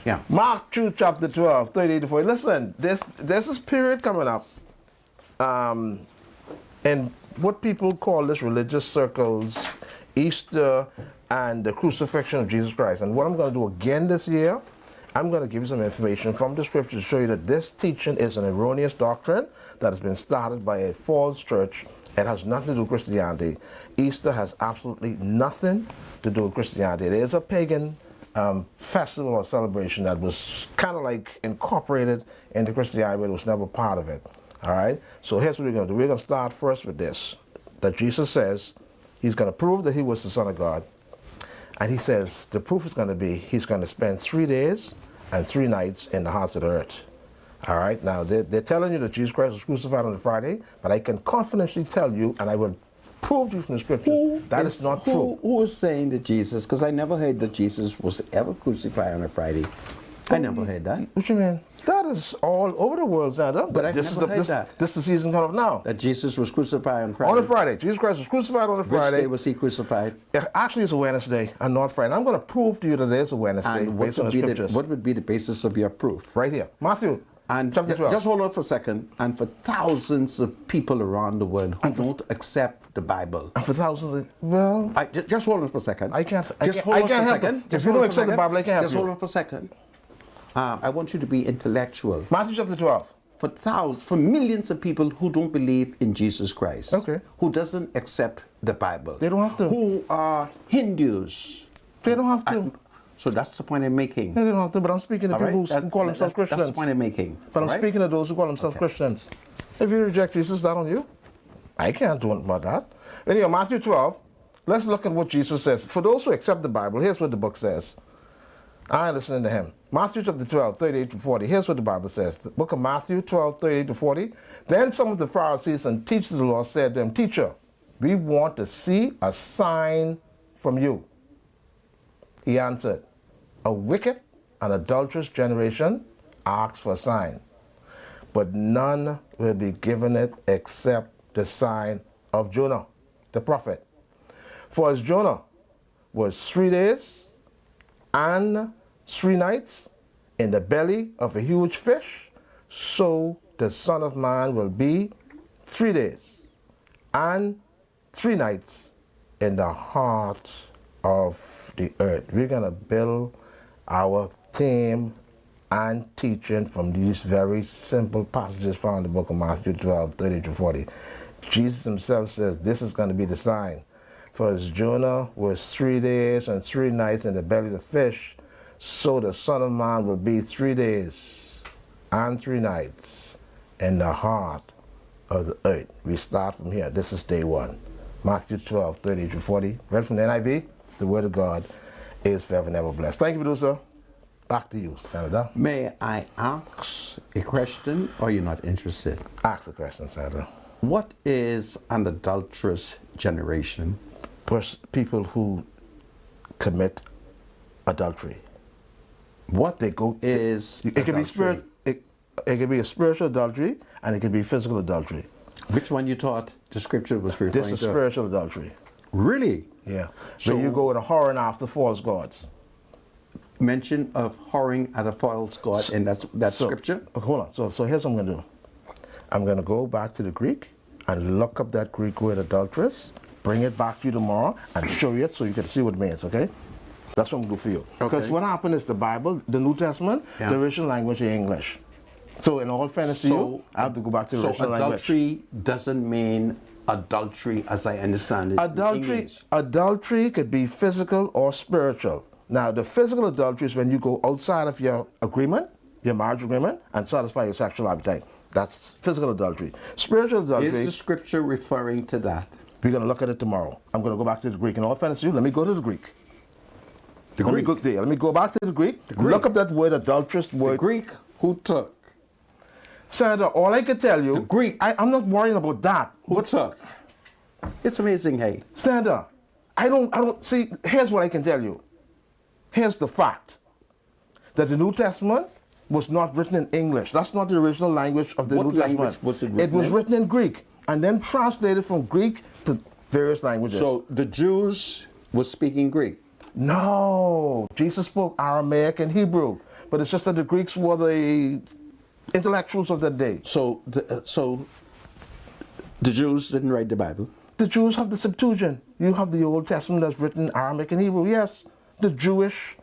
Yeah. Mark 2, chapter 12, 38 to 40. Listen, there's this period coming up. And what people call this religious circles, Easter and the crucifixion of Jesus Christ. And what I'm going to do again this year, I'm going to give you some information from the scripture to show you that this teaching is an erroneous doctrine that has been started by a false church. It has nothing to do with Christianity. Easter has absolutely nothing to do with Christianity. It is a pagan festival or celebration that was kind of like incorporated into Christianity, but it was never part of it. All right? So here's what we're going to do. We're going to start first with this, that Jesus says he's going to prove that he was the Son of God. And he says the proof is going to be he's going to spend 3 days and 3 nights in the hearts of the earth. All right? Now, they're telling you that Jesus Christ was crucified on the Friday, but I can confidently tell you, and I will prove to you from the scriptures, that is not true. Who is saying that Jesus, because I never heard that Jesus was ever crucified on a Friday. I never heard that. What you mean? That is all over the world, Sandra. But I've never heard that. This is the season coming up now. That Jesus was crucified on Friday. On a Friday. Jesus Christ was crucified on a Friday. Which day was he crucified? Actually, it's a Wednesday and not Friday. I'm going to prove to you that it is a Wednesday based on the scriptures. What would be the basis of your proof? Right here. Matthew, and chapter 12. Just hold on for a second. And for thousands of people around the world who don't accept the Bible. And for thousands of... Well... just hold on for a second. I can't... Just hold on for a second. If you don't accept the Bible, I can't help you. Just hold on for a second. I want you to be intellectual. Matthew chapter 12. For millions of people who don't believe in Jesus Christ. Okay. Who doesn't accept the Bible. They don't have to. Who are Hindus. They don't have to. So that's the point I'm making. They don't have to, but I'm speaking to people who call themselves Christians. That's the point I'm making. But I'm speaking to those who call themselves Christians. If you reject Jesus, that's on you. I can't do anything about that. Anyway, Matthew 12, let's look at what Jesus says. For those who accept the Bible, here's what the book says. I ain't listening to him. Matthew chapter 12, 38 to 40. Here's what the Bible says. The book of Matthew 12, 38 to 40. Then some of the Pharisees and teachers of the law said to him, Teacher, we want to see a sign from you. He answered, a wicked and adulterous generation asks for a sign, but none will be given it except the sign of Jonah, the prophet. For as Jonah was 3 days and 3 nights in the belly of a huge fish, so the Son of Man will be 3 days and 3 nights in the heart of the earth. We're going to build our theme and teaching from these very simple passages found in the book of Matthew 12, 30 to 40. Jesus himself says this is going to be the sign. For as Jonah was 3 days and 3 nights in the belly of the fish, so the Son of Man will be 3 days and 3 nights in the heart of the earth. We start from here. This is day 1. Matthew 12, 30 to 40. Read from the NIV. The word of God is forever and ever blessed. Thank you, producer. Back to you, Senator. May I ask a question, or you're not interested? Ask a question, Senator. What is an adulterous generation? People who commit adultery. What they go is it can be spirit. It could be a spiritual adultery, and it could be physical adultery. Which one you thought the scripture was referring to? This is spiritual adultery. Really? Yeah. So you go in a whoring after false gods. Mention of whoring at a false god in that scripture? Hold on. So here's what I'm going to do. I'm going to go back to the Greek and look up that Greek word adulteress, bring it back to you tomorrow, and show you it so you can see what it means, okay? That's what I'm going to do for you. Because what happened is the Bible, the New Testament, the original language is English. So in all fairness to you, I have to go back to the original language. So adultery doesn't mean adultery as I understand it. Adultery could be physical or spiritual. Now, the physical adultery is when you go outside of your agreement, your marriage agreement, and satisfy your sexual appetite. That's physical adultery. Spiritual adultery... Is the scripture referring to that? We're going to look at it tomorrow. I'm going to go back to the Greek. In all fairness to you, let me go to the Greek. Let me go back to the Greek. Look up that word, adulterous word. The Greek who took? Senator, all I can tell you... The Greek. I'm not worrying about that. Who took? It's amazing, hey. Senator, I don't... See, here's what I can tell you. Here's the fact. That the New Testament was not written in English. That's not the original language of the New Testament. Was it written It was written in Greek and then translated from Greek to various languages. So the Jews were speaking Greek? No. Jesus spoke Aramaic and Hebrew. But it's just that the Greeks were the intellectuals of that day. So the Jews didn't write the Bible? The Jews have the Septuagint. You have the Old Testament that's written in Aramaic and Hebrew. Yes. The Jewish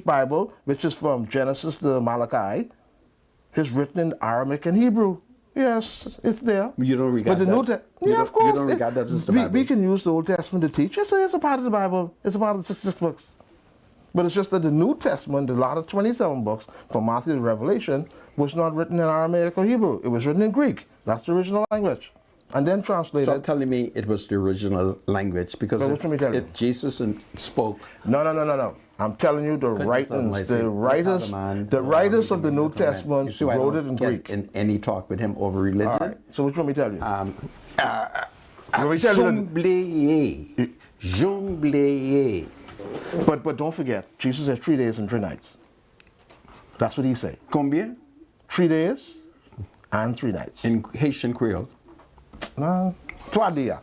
Bible, which is from Genesis to Malachi, is written in Aramaic and Hebrew. Yes, it's there. You don't regard that? Yeah, of course. You don't regard that as the Bible? We can use the Old Testament to teach. Yes, it's a part of the Bible. It's a part of the 66 books. But it's just that the New Testament, a lot of 27 books, from Matthew to Revelation, was not written in Aramaic or Hebrew. It was written in Greek. That's the original language. And then translated. So telling me it was the original language because if Jesus spoke. No. I'm telling you the writings, the writers of the New Testament wrote it in Greek. In any talk with him over religion. All right. So which one me tell you? Jonglé. But don't forget, Jesus said 3 days and 3 nights. That's what he said. Combien? 3 days and 3 nights. In Haitian Creole? No. 3 dias.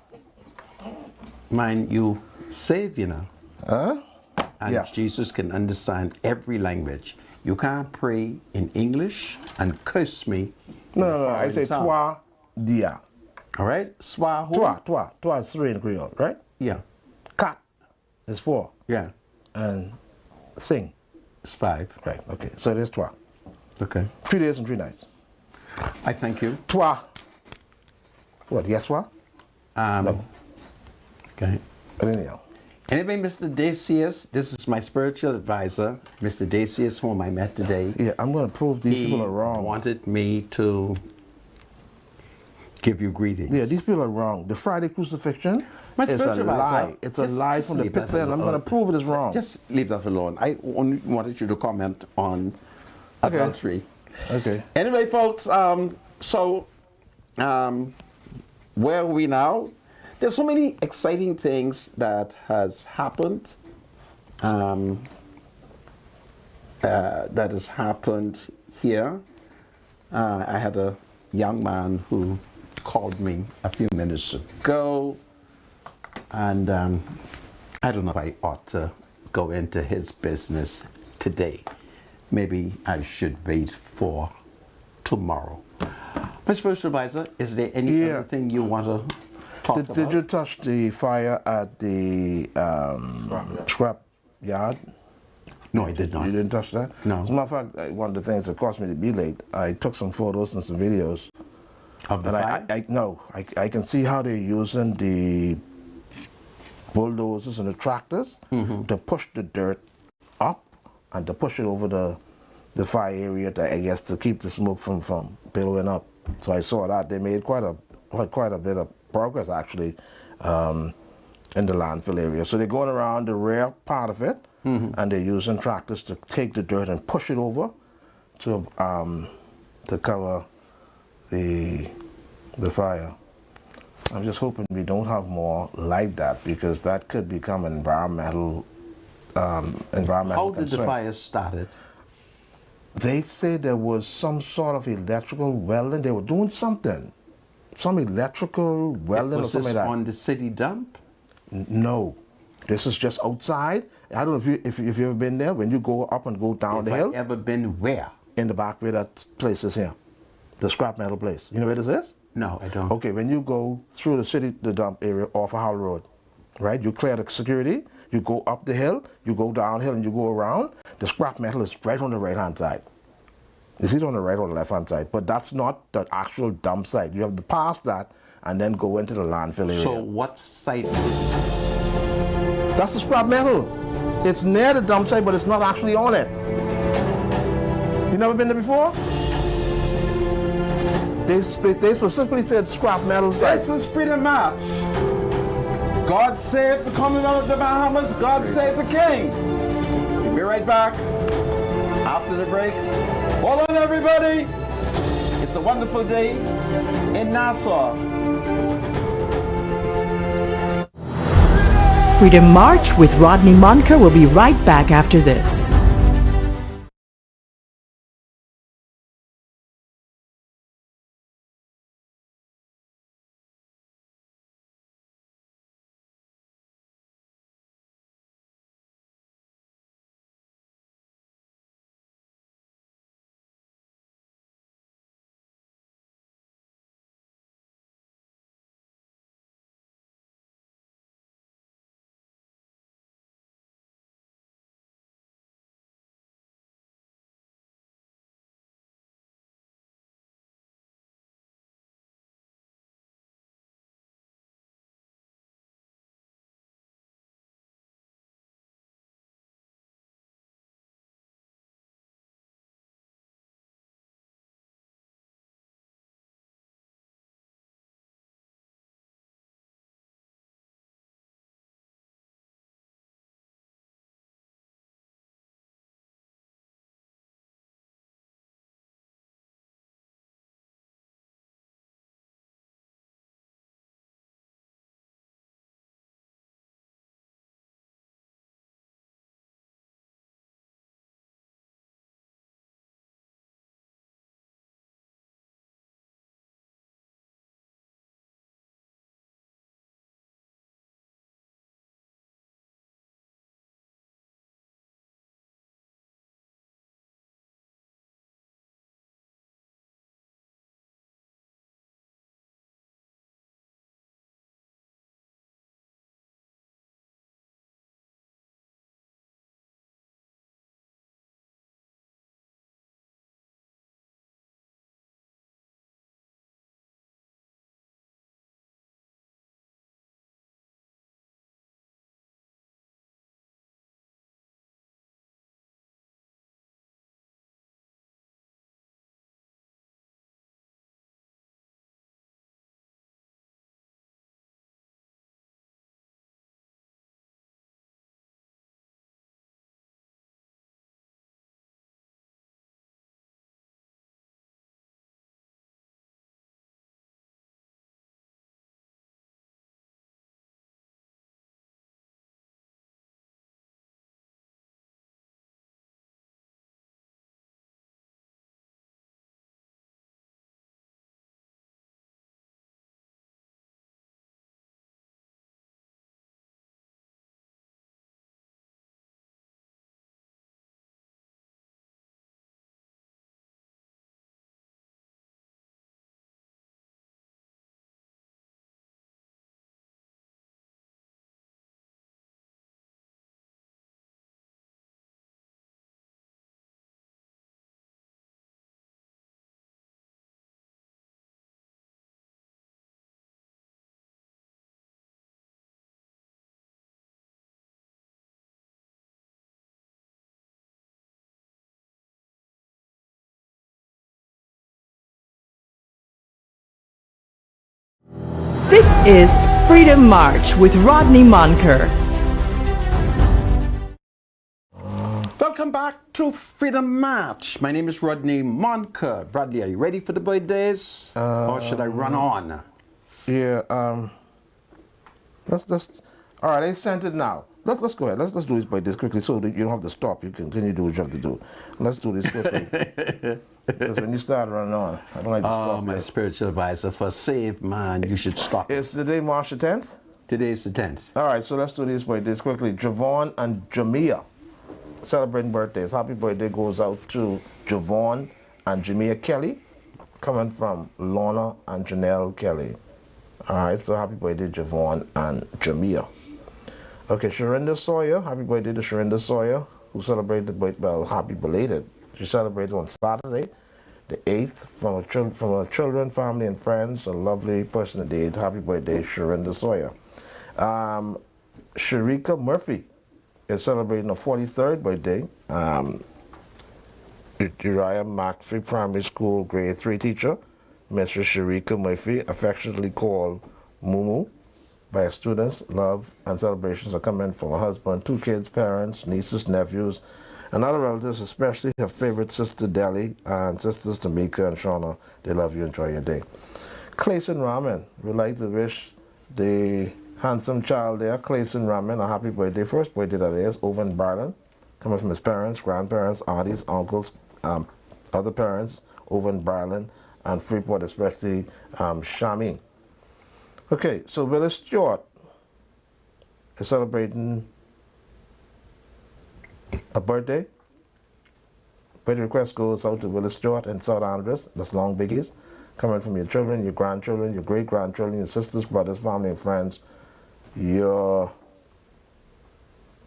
Mind you, save, you know. And yeah. Jesus can understand every language. You can't pray in English and curse me. No. I say 3 dias. All right? Soir who? Trois is 3 in Creole, right? Yeah. Cat is 4. Yeah. And sing. It's 5. Right, okay. So it is 3. Okay. 3 days and 3 nights. I thank you. 3. What, yes, what? No. Okay. But anyhow. Anyway, Mr. Decius, this is my spiritual advisor, Mr. Decius, whom I met today. Yeah, I'm going to prove these people are wrong. He wanted me to give you greetings. Yeah, these people are wrong. The Friday crucifixion is a lie. It's a lie from the pits, and I'm going to prove it is wrong. Just leave that alone. I only wanted you to comment on adultery. Okay. Anyway, folks, where are we now? There's so many exciting things that has happened. That has happened here. I had a young man who called me a few minutes ago, and I don't know if I ought to go into his business today. Maybe I should wait for tomorrow. My spiritual advisor, is there any other thing you want to talk about? Did you touch the fire at the scrap yard? No, I did not. You didn't touch that? No. As a matter of fact, one of the things that caused me to be late, I took some photos and some videos. Of the fire? I can see how they're using the bulldozers and the tractors to push the dirt up and to push it over the fire area, I guess, to keep the smoke from billowing up. So I saw that. They made quite a bit of progress, actually, in the landfill area. So they're going around the rear part of it, and they're using tractors to take the dirt and push it over to cover the fire. I'm just hoping we don't have more like that, because that could become an environmental How did concern. the fire started? They say there was some sort of electrical welding. They were doing something. Some electrical welding or something like that. On the city dump? No. This is just outside. I don't know if you've ever been there. When you go up and go down the hill. Have I ever been where? In the back where that place is here. The scrap metal place. You know where this is? No, I don't. Okay, when you go through the city, the dump area off of Howell Road, right? You clear the security, you go up the hill, you go downhill and you go around. The scrap metal is right on the right-hand side. It's either on the right or the left-hand side, but that's not the actual dump site. You have to pass that and then go into the landfill area. So what site? That's the scrap metal. It's near the dump site, but it's not actually on it. You never been there before? They specifically said scrap metal site. This is Freedom March. God save the Commonwealth of the Bahamas. God save the King. We'll be right back after the break. Hold on, everybody. It's a wonderful day in Nassau. Freedom March with Rodney Monker will be right back after this. This is Freedom March with Rodney Monker. Welcome back to Freedom March. My name is Rodney Monker. Bradley, are you ready for the birthdays? Or should I run on? Yeah, let's all right, they sent it now. let's go ahead. Let's do this by this quickly so that you don't have to stop. You can continue to do what you have to do. Let's do this quickly. Because when you start running on, I don't like to stop. Oh, my spiritual advisor, for save man, you should stop. Is today March the 10th? Today is the 10th. All right, so let's do this by this quickly. Javon and Jamia celebrating birthdays. Happy birthday goes out to Javon and Jamia Kelly, coming from Lorna and Janelle Kelly. All right, so happy birthday, Javon and Jamia. Okay, Sharinda Sawyer, happy birthday to Sharinda Sawyer, who celebrated, well, happy belated. She celebrated on Saturday, the 8th, from her children, family, and friends. A lovely person indeed. Happy birthday, Sharinda Sawyer. Sharika Murphy is celebrating her 43rd birthday. Uriah McPhee Primary School grade 3 teacher, Mrs. Sharika Murphy, affectionately called Mumu by her students. Love and celebrations are coming from her husband, 2 kids, parents, nieces, nephews, and other relatives, especially her favorite sister Deli and sisters Tamika and Shauna. They love you. Enjoy your day. Clayson Raman, we'd like to wish the handsome child there, Clayson Raman, a happy birthday. First birthday that is, over in Barland, coming from his parents, grandparents, aunties, uncles, other parents over in Barland and Freeport, especially Shami. Okay, so Willis Stewart is celebrating a birthday. Birthday request goes out to Willis Stewart in South Andres. That's long biggies. Coming from your children, your grandchildren, your great-grandchildren, your sisters, brothers, family, and friends, your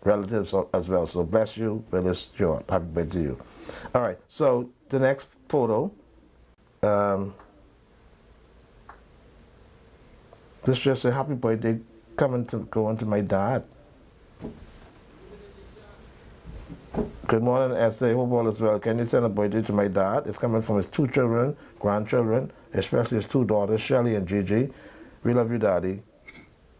relatives as well. So bless you, Willis Stewart. Happy birthday to you. All right, so the next photo, this just a happy birthday going to my dad. Good morning, S.A. Hope all is well. Can you send a birthday to my dad? It's coming from his 2 children, grandchildren, especially his 2 daughters, Shelly and Gigi. We love you, Daddy.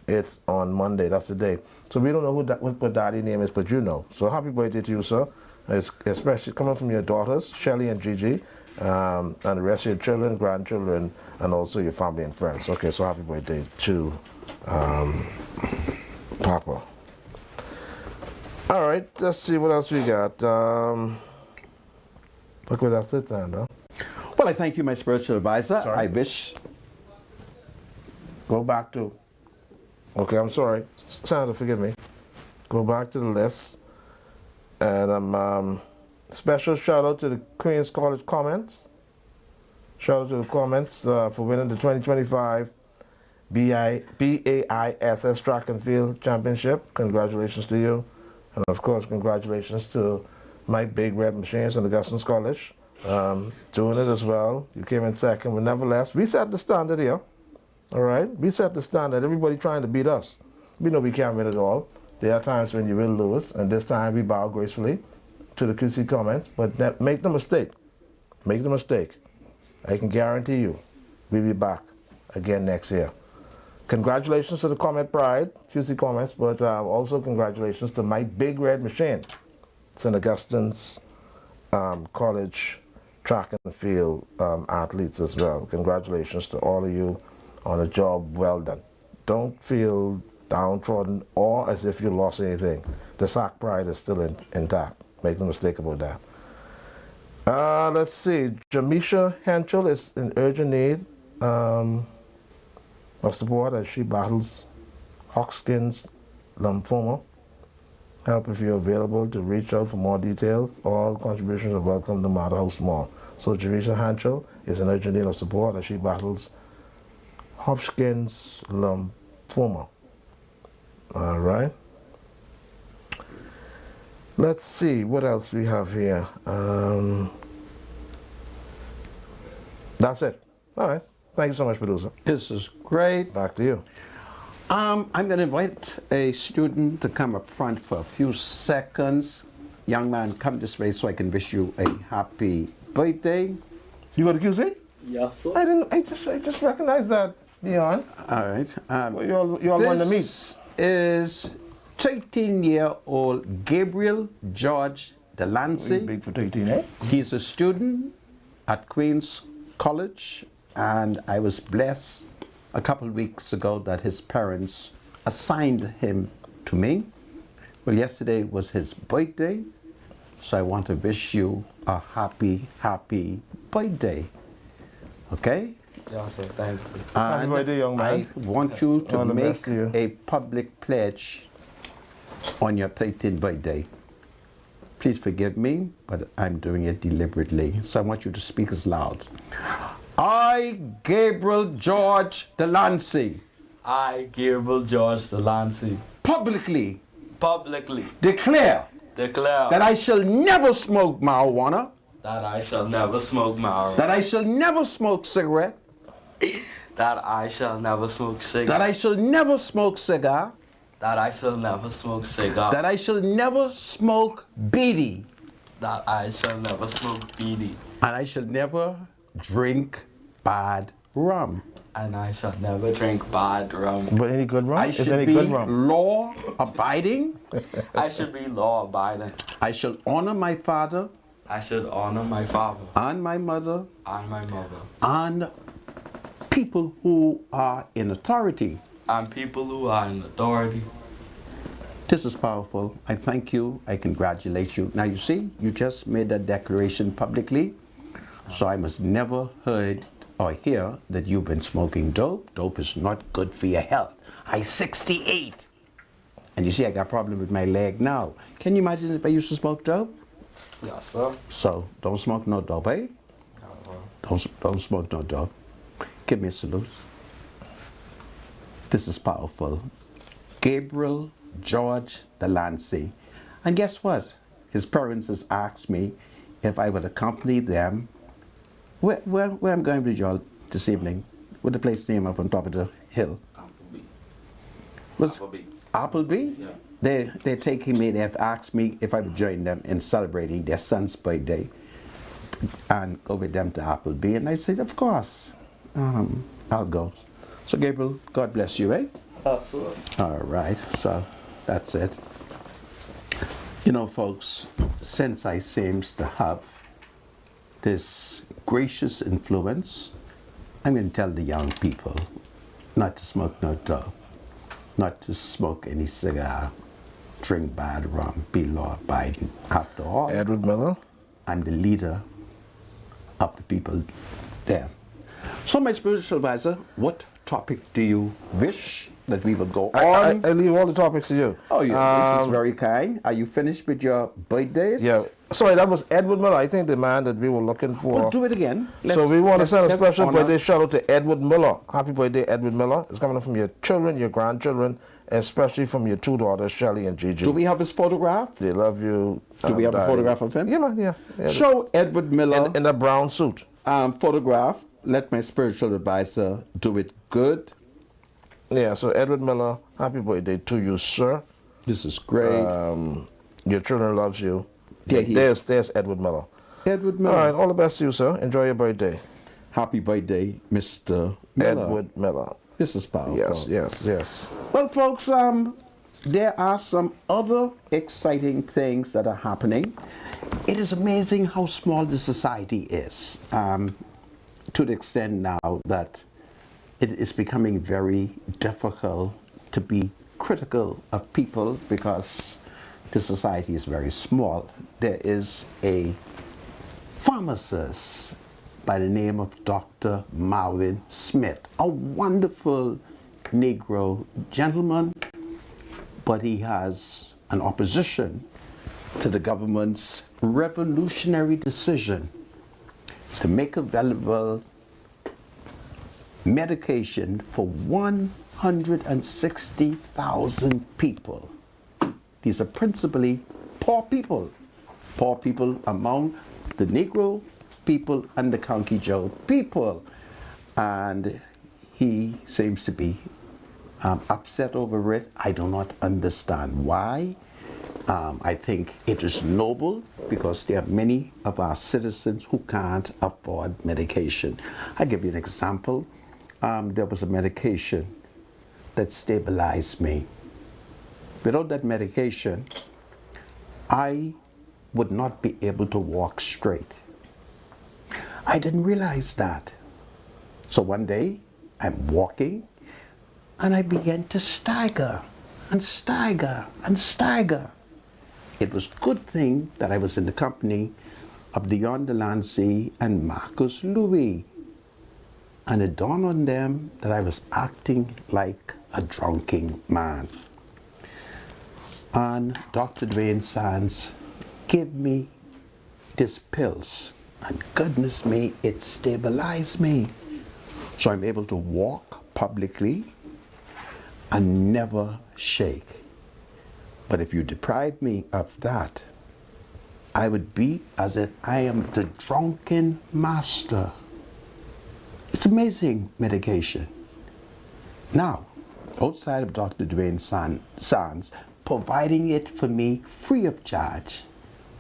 It's on Monday. That's the day. So we don't know what Daddy's name is, but you know. So happy birthday to you, sir. It's especially coming from your daughters, Shelly and Gigi, and the rest of your children, grandchildren, and also your family and friends. Okay, so happy birthday to Papa. All right, let's see what else we got. Okay, that's it, Sandra. Well, I thank you, my spiritual advisor. Sorry. I wish. Go back to. Okay, I'm sorry. Sandra, forgive me. Go back to the list. And special shout out to the Queen's College Comments. Shout out to the Comments for winning the 2025 BAISS Track and Field Championship. Congratulations to you. And of course, congratulations to Mike Big Red Machines and Augustine's College. Doing it as well. You came in second, but nevertheless, we set the standard here. All right? We set the standard. Everybody trying to beat us. We know we can't win it all. There are times when you will lose, and this time we bow gracefully to the QC Comments, but make no mistake. Make no mistake. I can guarantee you, we'll be back again next year. Congratulations to the Comment Pride, QC Comments, but also congratulations to my Big Red Machine, St. Augustine's College Track and Field athletes as well. Congratulations to all of you on a job well done. Don't feel downtrodden or as if you lost anything. The SAC pride is still intact. Make no mistake about that. Let's see. Jamisha Henschel is in urgent need of support as she battles Hodgkin's lymphoma. Help if you're available to reach out for more details. All contributions are welcome no matter how small. So Jamisha Henschel is in urgent need of support as she battles Hodgkin's lymphoma. All right. Let's see what else we have here. That's it. All right. Thank you so much, producer. This is great. Back to you. I'm going to invite a student to come up front for a few seconds. Young man, come this way so I can wish you a happy birthday. You go to QC? Yes, sir. I just recognized that, Dion. All right. You all want to meet. This is 13-year-old Gabriel George Delancey. Big for 13, eh? He's a student at Queen's College, and I was blessed a couple of weeks ago that his parents assigned him to me. Well, yesterday was his birthday, so I want to wish you a happy, happy birthday. Okay? Yes, sir. Thank you. Happy And birthday, young man. I want you to All the best make to you. a public pledge on your 13th birthday. Please forgive me, but I'm doing it deliberately. So I want you to speak as loud. I, Gabriel George Delancey, I, Gabriel George Delancey, publicly declare that I shall never smoke marijuana, that I shall never smoke marijuana, that I shall never smoke cigarette, that I shall never smoke cigarette, that I shall never smoke cigar, that I shall never smoke cigar, that I shall never smoke beedi, that I shall never smoke beedi, and I shall never drink bad rum. and I shall never drink bad rum. But any good rum? I Is should any be good rum? law-abiding. I should be law-abiding. I shall honor my father I should honor my father and my mother and my mother and people who are in authority. and people who are in authority. This is powerful. I thank you. I congratulate you. Now you see, you just made that declaration publicly, so I must never heard or hear that you've been smoking dope. Dope is not good for your health. I'm 68. And you see, I got a problem with my leg now. Can you imagine if I used to smoke dope? Yes, sir. So don't smoke no dope, eh? Don't smoke no dope. Give me a salute. This is powerful. Gabriel George Delancey. And guess what? His parents has asked me if I would accompany them. Where I'm going with y'all this evening? With the place name up on top of the hill? Appleby. Was Appleby. Appleby? Yeah. They're taking me, they have asked me if I would join them in celebrating their son's birthday and go with them to Appleby. And I said, of course, I'll go. So Gabriel, God bless you, eh? Yes, sir. All right, so that's it. You know, folks, since I seems to have this gracious influence, I'm going to tell the young people not to smoke no dope, not to smoke any cigar, drink bad rum, be law-abiding. After all, Edward Miller. I'm the leader of the people there. So, my spiritual advisor, what topic do you wish that we would go on? I leave all the topics to you. Oh, yeah, this is very kind. Are you finished with your birthdays? Yeah. Sorry, that was Edward Miller. I think the man that we were looking for. But do it again. So we want to send a special honor. birthday shout out to Edward Miller. Happy birthday, Edward Miller. It's coming from your children, your grandchildren, and especially from your two daughters, Shelley and Gigi. Do we have his photograph? They love you. Do we have a photograph of him? Yeah, man, yeah. Show Edward Miller in a brown suit. Photograph. Let my spiritual advisor do it good. Yeah, so Edward Miller, happy birthday to you, sir. This is great. Your children loves you. Yeah, there's Edward Miller. Edward Miller. All right, all the best to you, sir. Enjoy your birthday. Happy birthday, Mr. Miller. Edward Miller. This is powerful. Yes. Well, folks, there are some other exciting things that are happening. It is amazing how small the society is, to the extent now that it is becoming very difficult to be critical of people because the society is very small. There is a pharmacist by the name of Dr. Marvin Smith, a wonderful Negro gentleman, but he has an opposition to the government's revolutionary decision to make available medication for 160,000 people. These are principally poor people among the Negro people and the County Joe people. And he seems to be upset over it. I do not understand why. I think it is noble because there are many of our citizens who can't afford medication. I'll give you an example. There was a medication that stabilized me. Without that medication, I would not be able to walk straight. I didn't realize that. So one day, I'm walking, and I began to stagger and stagger and stagger. it was good thing that I was in the company of Dion Delancey and Marcus Louis. And it dawned on them that I was acting like a drunken man. And Dr. Dwayne Sands gave me these pills. And goodness me, it stabilized me. So I'm able to walk publicly and never shake. But if you deprive me of that, I would be as if I am the drunken master. It's amazing medication. Now, outside of Dr. Dwayne Sands providing it for me free of charge,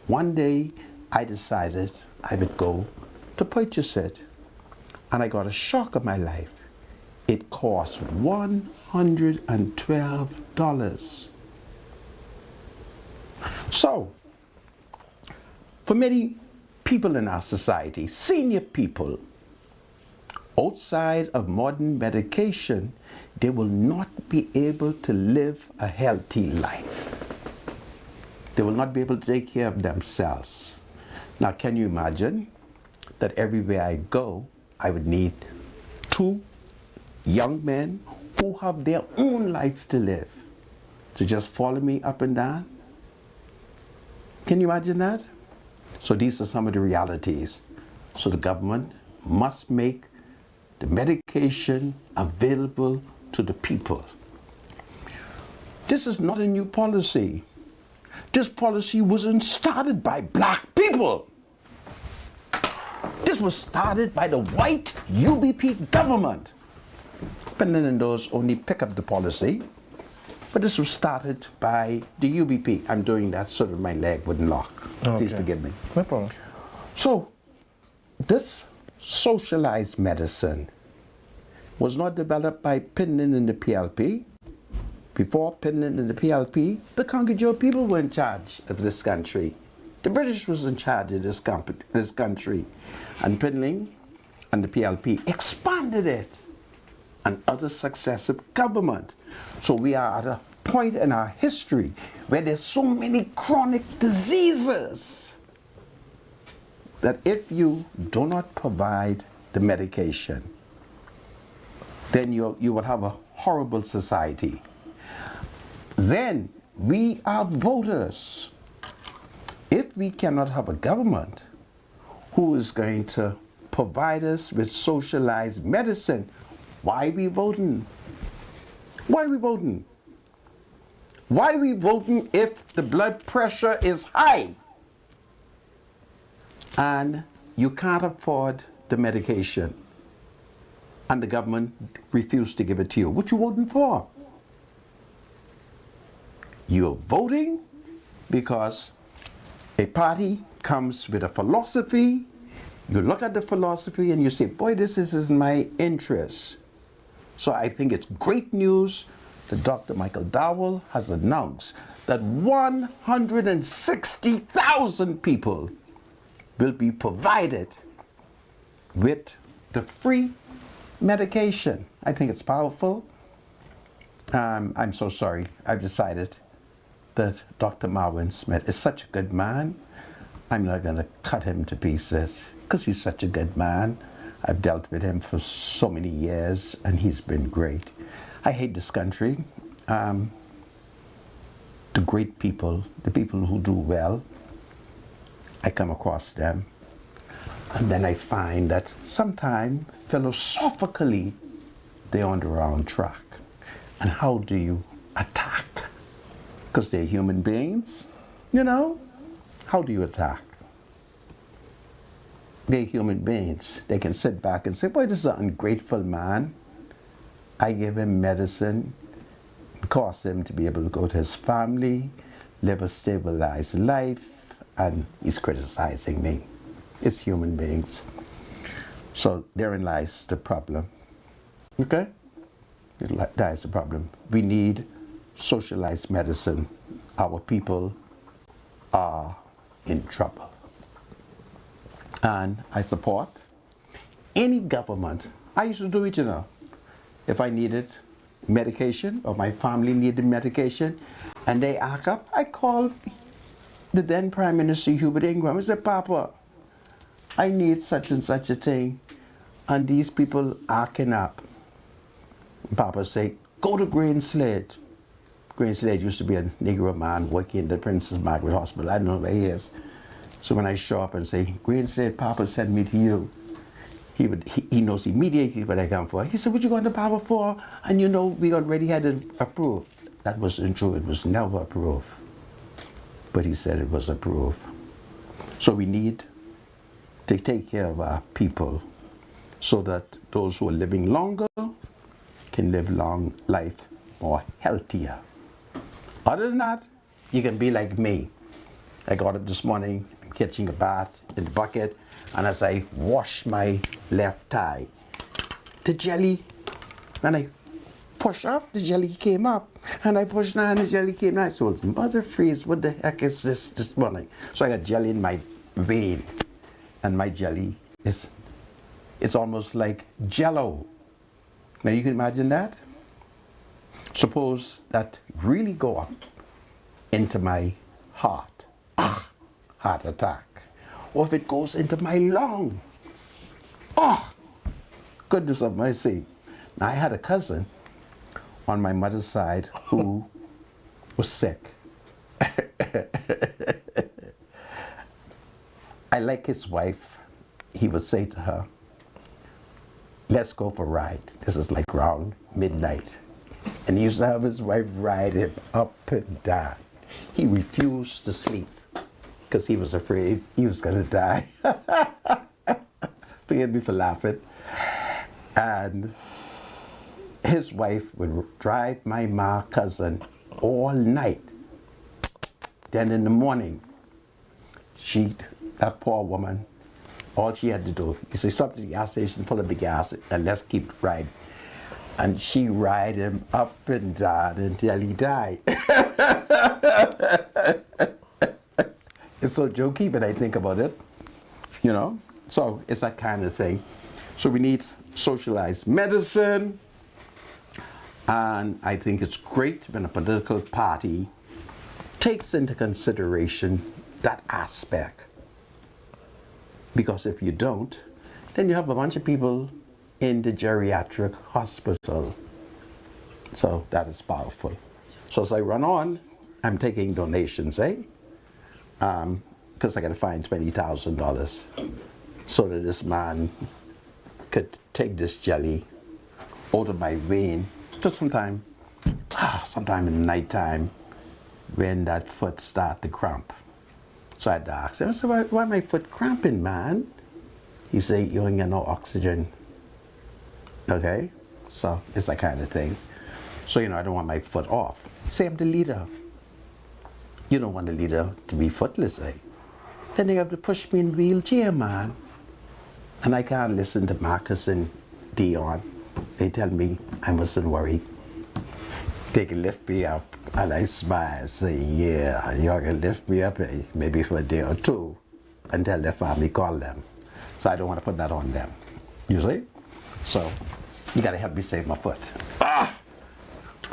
one day I decided I would go to purchase it. And I got a shock of my life. It cost $112. So, for many people in our society, senior people, outside of modern medication, they will not be able to live a healthy life. They will not be able to take care of themselves. Now, can you imagine that everywhere I go, I would need 2 young men who have their own lives to live to just follow me up and down? Can you imagine that? So these are some of the realities. So the government must make the medication available to the people. This is not a new policy. This policy wasn't started by black people. This was started by the white UBP government. Penland and those only pick up the policy, but this was started by the UBP. I'm doing that so that my leg wouldn't lock. Okay. Please forgive me. No problem. So, this socialized medicine was not developed by Penland and the PLP. Before Penland and the PLP, the Congo people were in charge of this country. The British was in charge of this country. And Penland and the PLP expanded it, and other successive government. So we are at a point in our history where there's so many chronic diseases that if you do not provide the medication, then you will have a horrible society. Then we are voters. If we cannot have a government who is going to provide us with socialized medicine, why are we voting? Why are we voting? Why are we voting if the blood pressure is high and you can't afford the medication and the government refused to give it to you? What you voting for? You're voting because a party comes with a philosophy. You look at the philosophy and you say, boy, this is in my interest. So I think it's great news that Dr. Michael Dowell has announced that 160,000 people will be provided with the free medication. I think it's powerful. I'm so sorry. I've decided that Dr. Marvin Smith is such a good man. I'm not going to cut him to pieces because he's such a good man. I've dealt with him for so many years and he's been great. I hate this country. The great people, the people who do well, I come across them and then I find that sometimes philosophically they're on the wrong track. And how do you attack? Because they're human beings, you know? How do you attack? They're human beings. They can sit back and say, boy, this is an ungrateful man. I give him medicine, cause him to be able to go to his family, live a stabilized life, and he's criticizing me. It's human beings. So therein lies the problem. Okay? That is the problem. We need socialized medicine. Our people are in trouble. And I support any government. I used to do it, you know. If I needed medication or my family needed medication and they act up, I call the then Prime Minister Hubert Ingraham. I said, Papa, I need such and such a thing, and these people arcing up. Papa said, go to Green Slade. Green Slade used to be a Negro man working in the Princess Margaret Hospital. I don't know where he is. So when I show up and say, Green Slade, Papa sent me to you, he knows immediately what I come for. He said, what you going to Papa for? And you know, we already had it approved. That wasn't true. It was never approved. But he said it was approved. So we need to take care of our people so that those who are living longer can live long life more healthier. Other than that, you can be like me. I got up this morning, catching a bath in the bucket, and as I washed my left thigh, the jelly, when I pushed up, the jelly came up, and I pushed down, the jelly came down. So, mother freeze, what the heck is this morning? So I got jelly in my vein, and my jelly it's almost like Jell-O. Now you can imagine that. Suppose that really go up into my heart, heart attack, or if it goes into my lung, goodness of mercy. Now I had a cousin on my mother's side who was sick. I like his wife. He would say to her, let's go for a ride. This is like around midnight. And he used to have his wife ride him up and down. He refused to sleep because he was afraid he was going to die. Forgive me for laughing. And his wife would drive my cousin all night. Then in the morning, that poor woman, all she had to do, he said, stop at the gas station, fill up the gas, and let's keep riding. And she ride him up and down until he died. It's so jokey, but I think about it, you know? So it's that kind of thing. So we need socialized medicine. And I think it's great when a political party takes into consideration that aspect. Because if you don't, then you have a bunch of people in the geriatric hospital. So that is powerful. So as I run on, I'm taking donations, because I got to find $20,000 so that this man could take this jelly out of my vein. Because sometime in the nighttime, when that foot start to cramp. So I had to ask him, I said, why my foot cramping, man? He said, you ain't got no oxygen. Okay? So it's that kind of things. So, I don't want my foot off. Say I'm the leader. You don't want the leader to be footless, Then they have to push me in wheelchair, man. And I can't listen to Marcus and Dion. They tell me I mustn't worry. They can lift me up. And I smile and say, yeah, you're going to lift me up maybe for a day or two until their family call them. So I don't want to put that on them. You see? So you got to help me save my foot.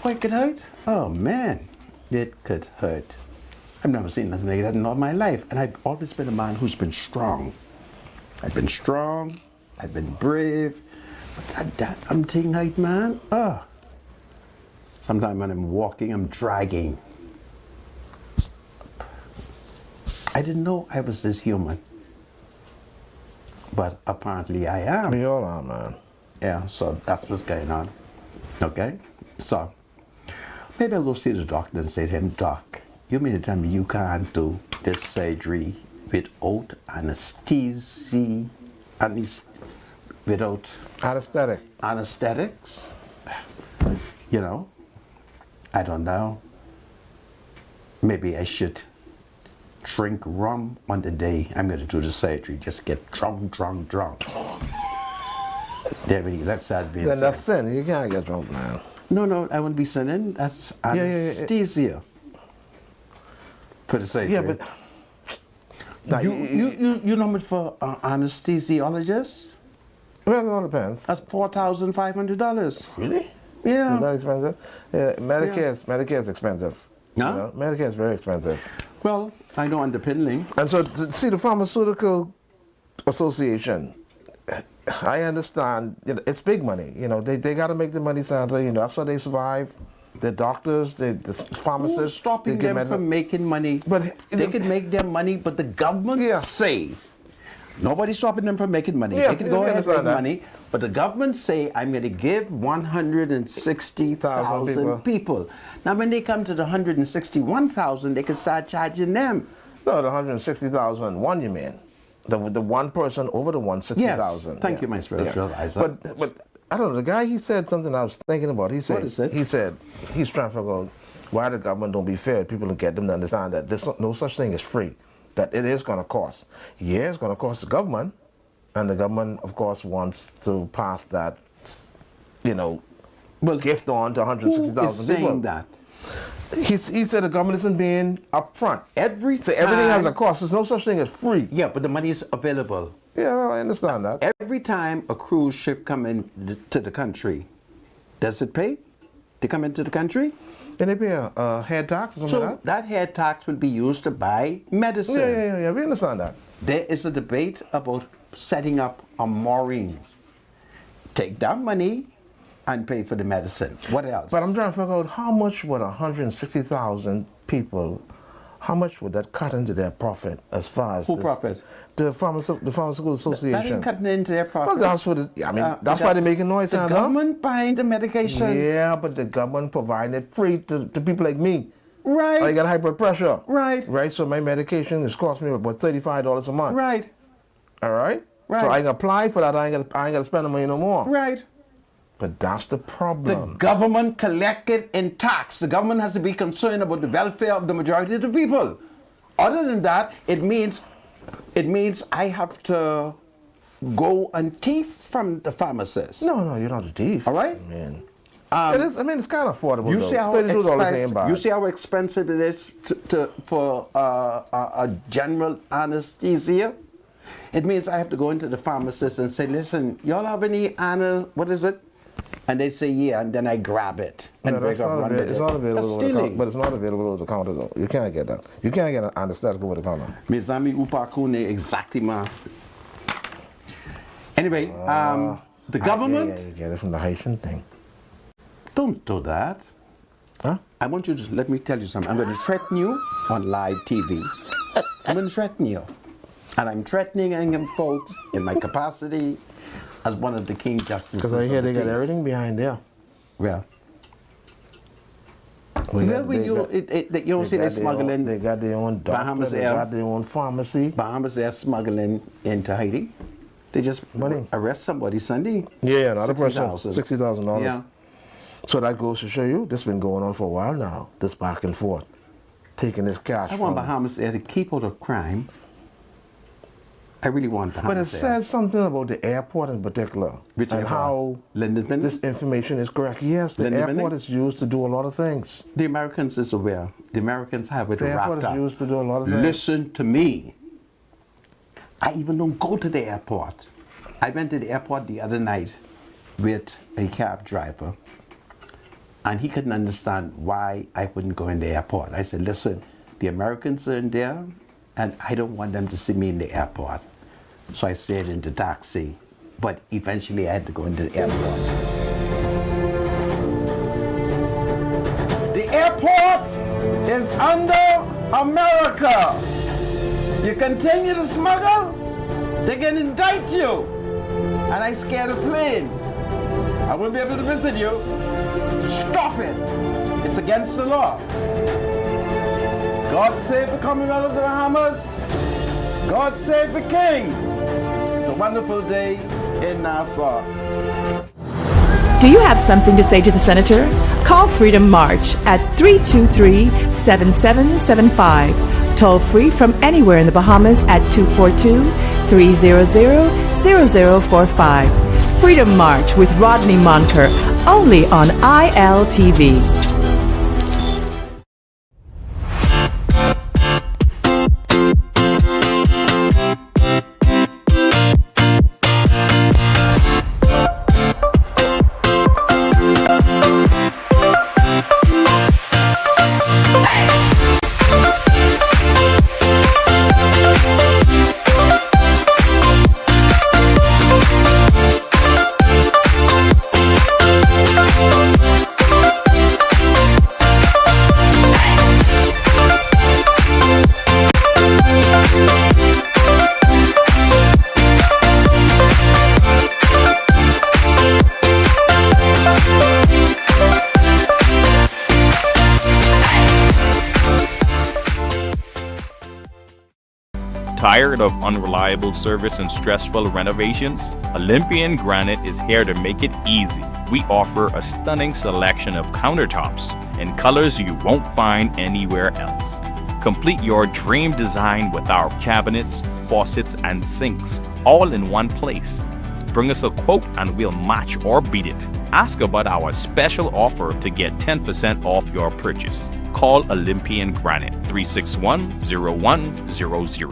Boy, it could hurt. Oh, man. It could hurt. I've never seen nothing like that in all my life. And I've always been a man who's been strong. I've been strong. I've been brave. But that I'm taking night, man. Sometimes when I'm walking, I'm dragging. I didn't know I was this human. But apparently I am. We all are, man. Yeah, so that's what's going on. Okay? So, maybe I'll go see the doctor and say to him, Doc, you mean to tell me you can't do this surgery without anesthesia, without anesthetics? I don't know. Maybe I should drink rum on the day I'm going to do the surgery. Just get drunk. That's sad being Then that's sin. You can't get drunk, man. No, I wouldn't be sinning. That's anesthesia. For the surgery. Yeah, but you know much for anesthesiologist? Well, it all depends. That's $4,500. Really? Yeah. Is that expensive? Yeah, Medicare is expensive. No? You know, Medicare is very expensive. Well, I know under Pinling. And so, see, the Pharmaceutical Association, I understand, you know, it's big money. You know, they got to make the money, Santa. You know, that's how they survive. The doctors, the pharmacists. Who's stopping them from making money? But they can make their money, but the government say, nobody's stopping them from making money. They can go ahead and make money, but the government say, I'm going to give 160,000 people. Now, when they come to the 161,000, they can start charging them. No, the 160,000 you mean? The one person over the 160,000. Yes. Thank you, my spiritual advisor. But I don't know. The guy, he said something I was thinking about. He said, he's trying to figure out why the government don't be fair. People don't get them to understand that there's no such thing as free. That it is going to cost. Yeah, it's going to cost the government, and the government, of course, wants to pass that, you know, gift on to 160,000 people. Who is saying that? He said the government isn't being upfront. Everything has a cost. There's no such thing as free. Yeah, but the money is available. Yeah, well, I understand that. Every time a cruise ship come into the country, does it pay to come into the country? Can they pay a head tax or something like that? That head tax will be used to buy medicine. Yeah, we understand that. There is a debate about setting up a mooring. Take that money and pay for the medicine. What else? But I'm trying to figure out how much would 160,000 people, how much would that cut into their profit as far as profit? The Pharmaceutical Association. That ain't cutting into their profit. Well, that's what that's why they're making noise. The government buying the medication. Yeah, but the government providing it free to people like me. Right. I got high blood pressure. Right. Right, so my medication is cost me about $35 a month. Right. All right? Right. So I can apply for that. I ain't got to spend the money no more. Right. But that's the problem. The government collect it in tax. The government has to be concerned about the welfare of the majority of the people. Other than that, it means I have to go and thief from the pharmacist. No, you're not a thief. All right? Man. It's kind of affordable. You $32 see how expensive it is for a general anesthesia? It means I have to go into the pharmacist and say, listen, y'all have any what is it? And they say, yeah, and then I grab it and break up one It's not available. That's stealing. But it's not available over the counter, though. You can't get that. You can't get an anesthetic over the counter. Mizami upakune exactly, ma. Anyway, the government. Yeah, you get it from the Haitian thing. Don't do that. Huh? I want you to let me tell you something. I'm going to threaten you on live TV. I'm going to threaten you. And I'm threatening folks in my capacity as one of the King Justices. Because I hear they got everything behind there. Well. You don't see they smuggling. They got their own doctor, they got their own pharmacy. Bahamas Air smuggling into Haiti. They just arrest somebody Sunday. Yeah, another person. $60,000. Yeah. So that goes to show you, this has been going on for a while now, this back and forth. Taking this cash I want Bahamas Air to keep out of crime. I really want Bahamas But it Air. says something about the airport in particular. And how this information is correct. Yes, the airport is used to do a lot of things. The Americans is aware. The Americans have it wrapped up. The airport is used to do a lot of things. Listen to me. I even don't go to the airport. I went to the airport the other night with a cab driver, and he couldn't understand why I wouldn't go in the airport. I said, listen, the Americans are in there, and I don't want them to see me in the airport. So I stayed in the taxi, but eventually I had to go into the airport. The airport is under America. You continue to smuggle, they can indict you. And I scare the plane. I won't be able to visit you. Stop it. It's against the law. God save the Commonwealth of the Bahamas. God save the King. It's a wonderful day in Nassau. Do you have something to say to the Senator? Call Freedom March at 323-7775. Toll free from anywhere in the Bahamas at 242-300-0045. Freedom March with Rodney Monker, only on ILTV. Hey! Tired of unreliable service and stressful renovations? Olympian Granite is here to make it easy. We offer a stunning selection of countertops in colors you won't find anywhere else. Complete your dream design with our cabinets, faucets, and sinks, all in one place. Bring us a quote and we'll match or beat it. Ask about our special offer to get 10% off your purchase. Call Olympian Granite 361-0100.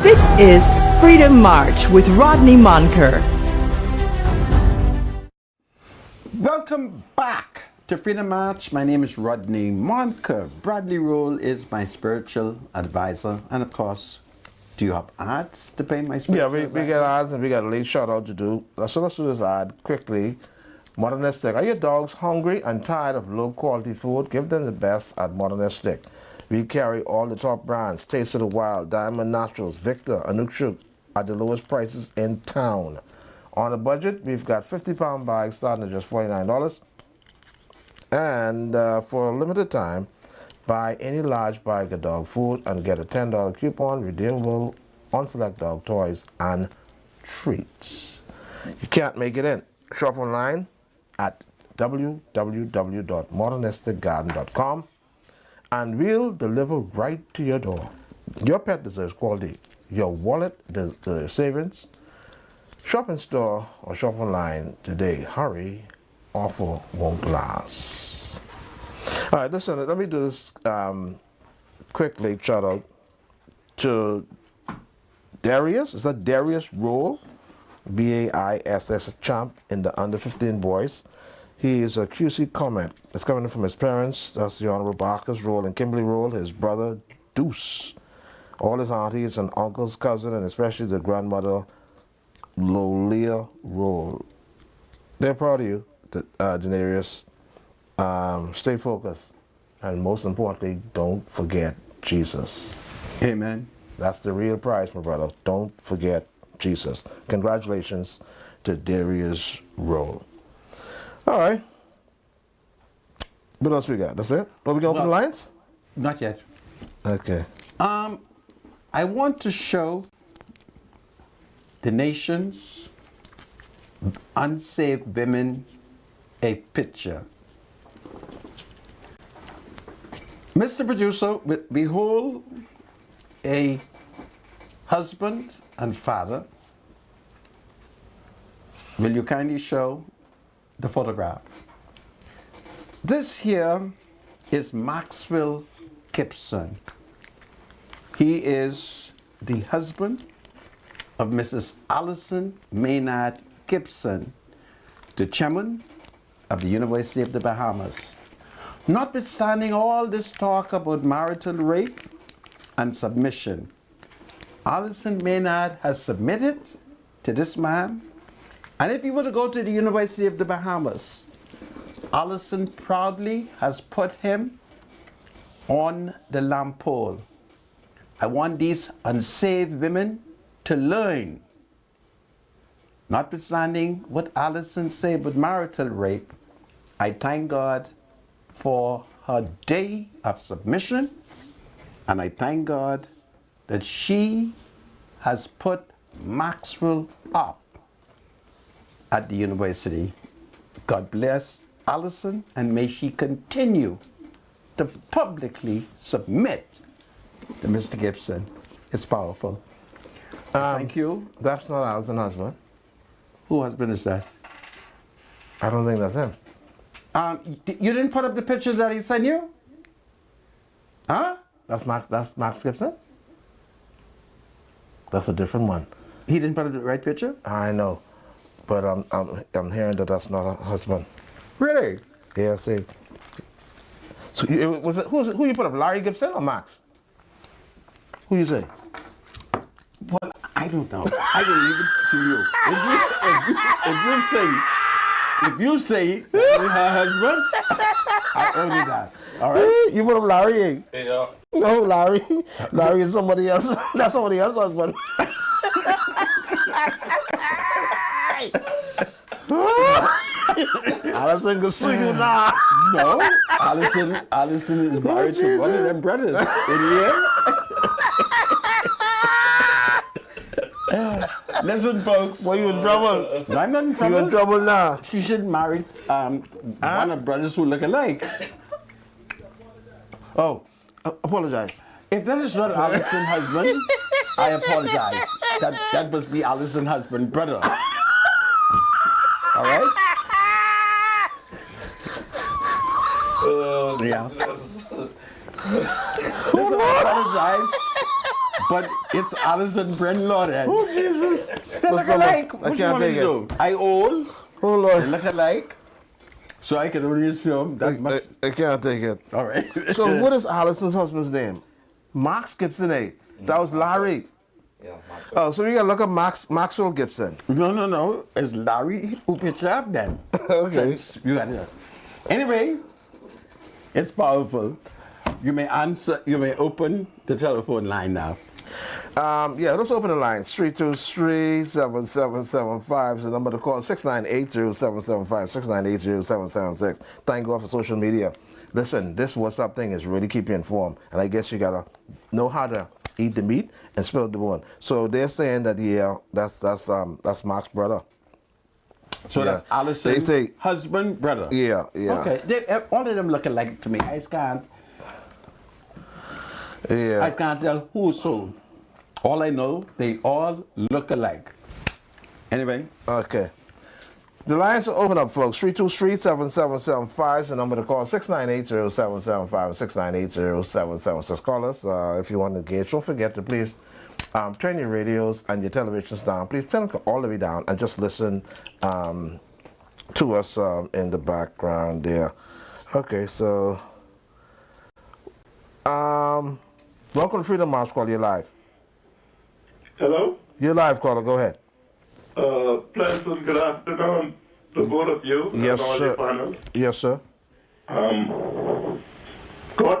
This is Freedom March with Rodney Monker. Welcome back to Freedom March. My name is Rodney Monker. Bradley Roll is my spiritual advisor. And of course, do you have ads to pay my spiritual Yeah, we get ads and we got a late shout out to do. So let's do this ad quickly. Modernistic. Are your dogs hungry and tired of low quality food? Give them the best at Modernistic. We carry all the top brands, Taste of the Wild, Diamond Naturals, Victor, Anukshuk at the lowest prices in town. On a budget, we've got 50-pound bags starting at just $49. And for a limited time, buy any large bag of dog food and get a $10 coupon redeemable on select dog toys and treats. You can't make it in. shop online at www.modernisticgarden.com, and we'll deliver right to your door. Your pet deserves quality. Your wallet deserves savings. Shop in store or shop online today. Hurry, offer won't last. All right, listen, let me do this quickly. Shout out to Darius. Is that Darius Roll? BAISS champ in the under 15 boys. He is a QC comment. It's coming from his parents. That's the Honorable Barker's Roll and Kimberly Roll, his brother Deuce, all his aunties and uncles, cousin, and especially the grandmother Lolia Roll. They're proud of you, Denarius. Stay focused, and most importantly, don't forget Jesus. Amen. That's the real prize, my brother. Don't forget Jesus. Congratulations to Darius Roll. All right. What else we got? That's it? Are we going to open the lines? Not yet. Okay. I want to show the nation's unsaved women a picture. Mr. Producer, behold a husband and father. Will you kindly show the photograph? This here is Maxwell Gibson. He is the husband of Mrs. Allison Maynard Gibson, the chairman of the University of the Bahamas. Notwithstanding all this talk about marital rape and submission, Allison Maynard has submitted to this man. And if you were to go to the University of the Bahamas, Allison proudly has put him on the lamp pole. I want these unsaved women to learn. Notwithstanding what Allison said about marital rape, I thank God for her day of submission, and I thank God that she has put Maxwell up at the university. God bless Allison, and may she continue to publicly submit to Mr. Gibson. It's powerful. Thank you. That's not Allison's husband. Whose husband is that? I don't think that's him. You didn't put up the picture that he sent you? Huh? That's Max Gibson? That's a different one. He didn't put up the right picture? I know, but I'm hearing that that's not a husband. Really? Yeah, see. So who you put up, Larry Gibson or Max? Who you say? Well, I don't know. I will leave it to you. If you say that was her husband, I owe you that. All right? You put up Larry. Yeah. No, Larry. Larry is somebody else. That's somebody else's husband. Allison can sue you now. No, Allison is married to one of them brothers. Listen, folks. Well, you in trouble. I'm not in trouble. You in trouble now. She should marry one of brothers who look alike. Oh, apologize. If that is not Allison's husband, I apologize. That must be Allison's husband, brother. All right? Yeah. Listen, I apologize, but it's Allison Brenlaw then. Oh, Jesus. They look alike. What you want me to do? I old. Oh, Lord. They look alike. So I can only assume that must... I can't take it. All right. So what is Allison's husband's name? Max Gibson, eh? That was Larry. Yeah, Oh, so we gotta look up Maxwell Gibson. No. It's Larry who picked up then. Okay. So you got it. Anyway, it's powerful. You may open the telephone line now. Yeah, let's open the lines. 323-7775 is the number to call. 6980-775, 6980-776. Thank God for social media. Listen, this WhatsApp thing is really keep you informed, and I guess you gotta know how to eat the meat and spill the bone. So they're saying that that's Mark's brother. So Yeah. that's Allison, They say husband, brother. Yeah, yeah. Okay, all of them look alike to me. I just can't tell who's who. All I know, they all look alike. Anyway. Okay. The lines are open up, folks. 323-7775 is the number to call. 698-0775 and 698-0776. Call us if you want to engage. Don't forget to please turn your radios and your televisions down. Please turn them all the way down and just listen to us in the background there. Okay, so welcome to Freedom March Call. You're live. Hello? You're live, caller. Go ahead. Pleasant good afternoon to both of you Yes, and all sir. your panels. Yes, sir. God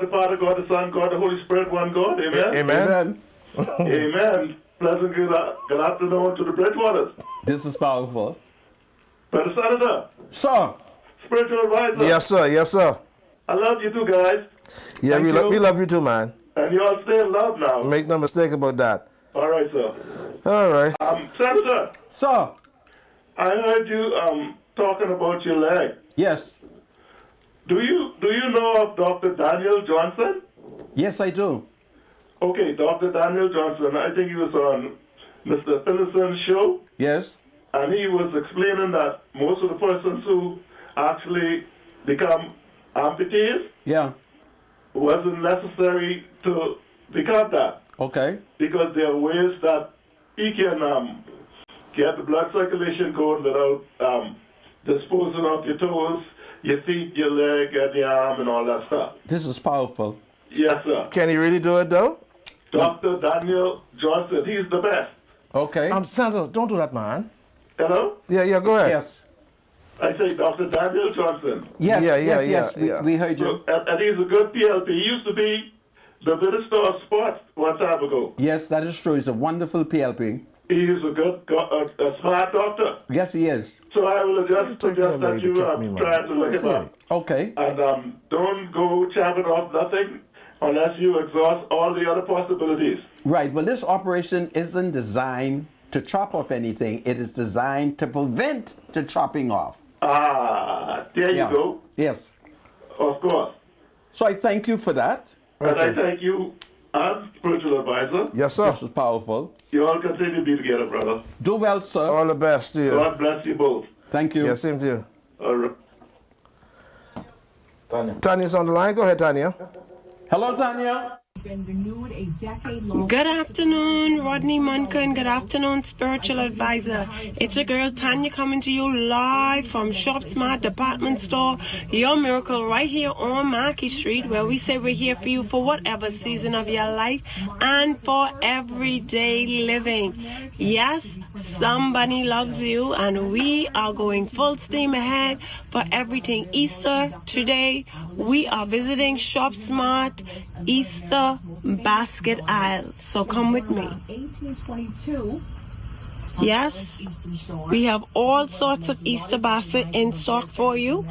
the Father, God the Son, God the Holy Spirit, one God. Amen? Amen. Amen. Pleasant good afternoon to the Bridgewaters. This is powerful. Brother Senator. Sir. Spiritual advisor. Yes, sir. Yes, sir. I love you too, guys. Yeah, we love you too, man. And you all stay in love now. Make no mistake about that. All right, sir. All right. Senator. Sir. I heard you talking about your leg. Yes. Do you know of Dr. Daniel Johnson? Yes, I do. Okay, Dr. Daniel Johnson. I think he was on Mr. Phillison's show. Yes. And he was explaining that most of the persons who actually become amputees wasn't necessary to become that. Okay. Because there are ways that he can get the blood circulation going without disposing of your toes, your feet, your leg, and your arm, and all that stuff. This is powerful. Yes, sir. Can he really do it, though? Dr. Daniel Johnson, he's the best. Okay. Sandra, don't do that, man. Hello? Yeah, go ahead. Yes. I say Dr. Daniel Johnson. Yes, we heard you. And he's a good PLP. He used to be the Minister of Sports one time ago. Yes, that is true. He's a wonderful PLP. He is a smart doctor. Yes, he is. So I will just suggest that you try to look him up. Okay. And don't go chopping off nothing unless you exhaust all the other possibilities. Right. Well, this operation isn't designed to chop off anything. It is designed to prevent the chopping off. There you go. Yes. Of course. So I thank you for that. And I thank you and spiritual advisor. Yes, sir. This is powerful. You all continue to be together, brother. Do well, sir. All the best to you. God bless you both. Thank you. Yeah, same to you. All right. Tanya's on the line. Go ahead, Tanya. Hello, Tanya. Good afternoon, Rodney Munker, and good afternoon, Spiritual Advisor. It's your girl Tanya coming to you live from Shop Smart Department Store, your miracle right here on Marquis Street, where we say we're here for you for whatever season of your life and for everyday living. Yes, somebody loves you, and we are going full steam ahead for everything Easter. Today, we are visiting Shop Smart Easter basket aisle. So come with me. Yes, we have all sorts of Easter basket in stock for you.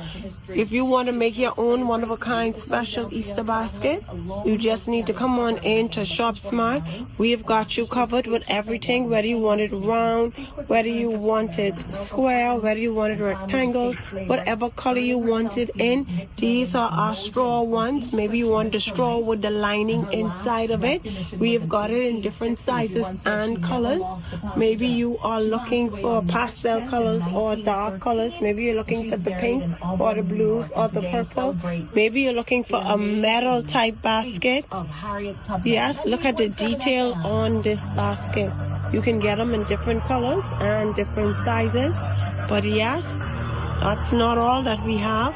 If you want to make your own one-of-a-kind special Easter basket, you just need to come on in to Shop Smart. We've got you covered with everything, whether you want it round, whether you want it square, whether you want it rectangle, whatever color you want it in. These are our straw ones. Maybe you want the straw with the lining inside of it. We've got it in different sizes and colors. Maybe you are looking for pastel colors or dark colors. Maybe you're looking for the pink or the blues or the purple. Maybe you're looking for a metal type basket. Yes, look at the detail on this basket. You can get them in different colors and different sizes. But yes, that's not all that we have.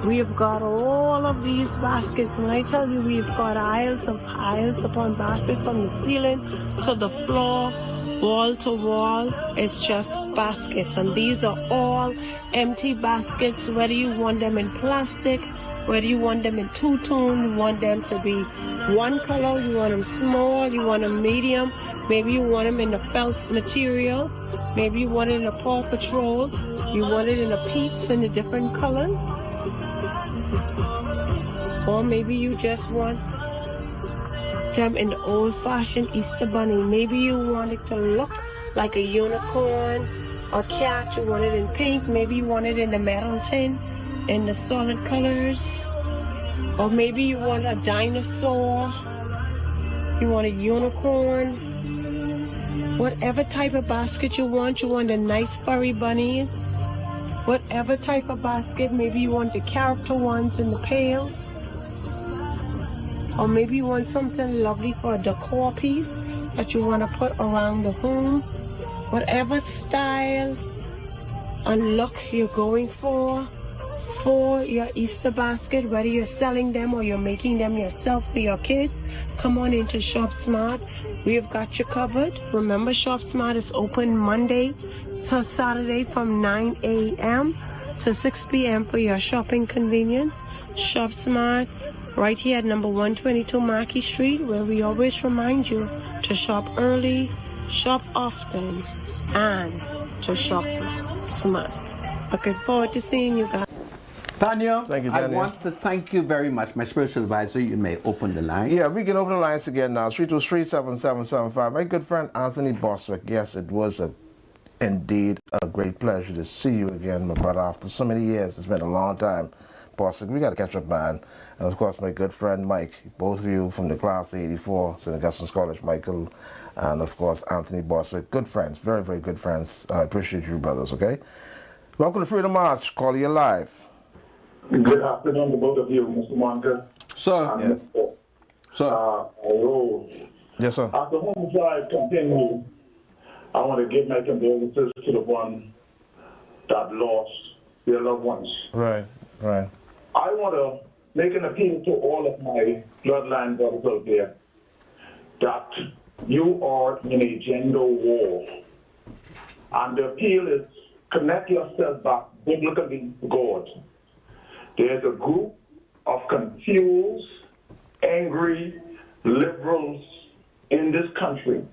We've got all of these baskets. When I tell you we've got aisles upon baskets from the ceiling to the floor, wall to wall, it's just baskets. And these are all empty baskets, whether you want them in plastic, whether you want them in two-tone, you want them to be one color, you want them small, you want them medium, maybe you want them in the felt material, maybe you want it in a Paw Patrol, you want it in a Peeps in the different colors, or maybe you just want them in the old-fashioned Easter bunny. Maybe you want it to look like a unicorn. a cat, you want it in pink, maybe you want it in the metal tin, in the solid colors, or maybe you want a dinosaur, you want a unicorn, whatever type of basket you want the nice furry bunnies, whatever type of basket, maybe you want the character ones in the pails, or maybe you want something lovely for a decor piece that you want to put around the home. Whatever style and look you're going for your Easter basket, whether you're selling them or you're making them yourself for your kids, come on into Shop Smart. We've got you covered. Remember, Shop Smart is open Monday to Saturday from 9 a.m. to 6 p.m. for your shopping convenience. Shop Smart right here at number 122 Marquis Street, where we always remind you to shop early, shop often, and to shop smart. Looking forward to seeing you guys. Tanya, thank you, I want to thank you very much. My spiritual advisor, you may open the line. Yeah, we can open the lines again now. 323-7775. My good friend Anthony Bostwick. Yes, it was indeed a great pleasure to see you again, my brother, after so many years. It's been a long time. Bostwick, we got to catch up, man. And of course, my good friend Mike, both of you from the class of 84, St. Augustine's College, Michael, and of course, Anthony Bostwick. Good friends, very, very good friends. I appreciate you, brothers, okay? Welcome to Freedom March. Call you live. Good afternoon to both of you, Mr. Monka. Sir. Yes. Yes, sir. As the home drive continues, I want to give my condolences to the one that lost their loved ones. Right, right. I want to make an appeal to all of my bloodline brothers out there that you are in a gender war. And the appeal is connect yourself back biblically to God. There's a group of confused, angry liberals in this country,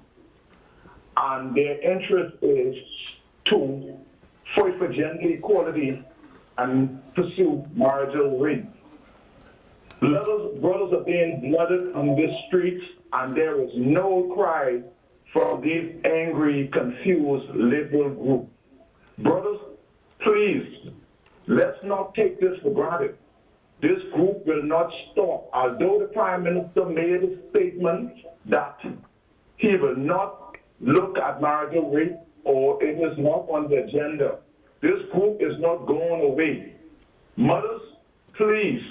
and their interest is to fight for gender equality and pursue marital rape. Brothers are being blooded on the streets, and there is no cry from this angry, confused liberal group. Brothers, please, let's not take this for granted. This group will not stop. Although the Prime Minister made a statement that he will not look at marital rape or it is not on the agenda, this group is not going away. Mothers, please,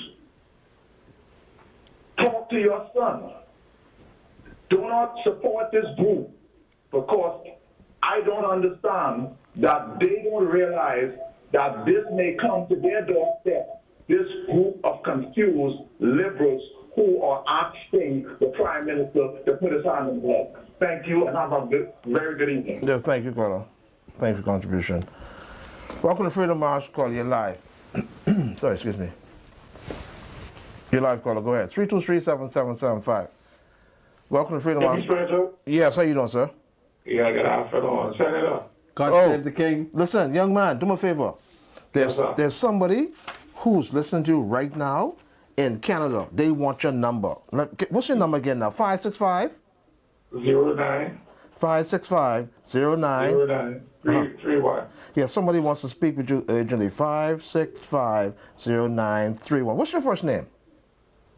talk to your son. Do not support this group because I don't understand that they don't realize that this may come to their doorstep. This group of confused liberals who are asking the Prime Minister to put his hand in blood. Thank you and have a very good evening. Yes, thank you, caller. Thanks for your contribution. Welcome to Freedom March. Call you live. Sorry, excuse me. You're live, caller. Go ahead. 323-7775. Welcome to Freedom March. Yes, how you doing, sir? Yeah, good afternoon. Senator. God save the king. Listen, young man, do me a favor. There's somebody who's listening to you right now in Canada. They want your number. What's your number again now? 565? 09. 565 09. 31. Yeah, somebody wants to speak with you urgently. 565 0931. What's your first name?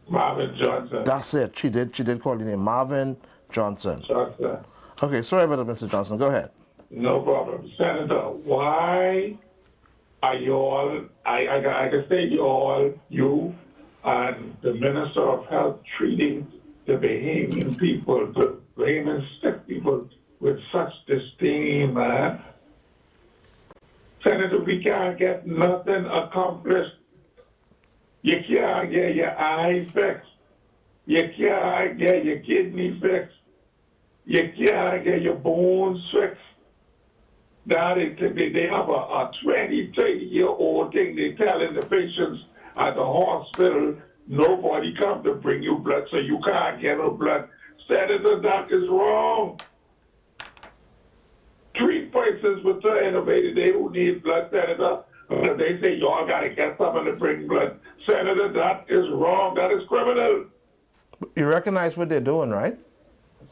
Marvin Johnson. That's it. She did call your name. Marvin Johnson. Johnson. Okay, sorry about that, Mr. Johnson. Go ahead. No problem. Senator, why are you all, I can say you and the Minister of Health treating the Bahamian people, the Bahamian sick people with such disdain, man? Senator, we can't get nothing accomplished. You can't get your eye fixed. You can't get your kidney fixed. You can't get your bones fixed. Now they have a 20, 30-year-old thing. They telling the patients at the hospital, nobody come to bring you blood, so you can't get no blood. Senator, that is wrong. Treat persons with the innovative, they who need blood, Senator. They say y'all got to get someone to bring blood. Senator, that is wrong. That is criminal. You recognize what they're doing, right?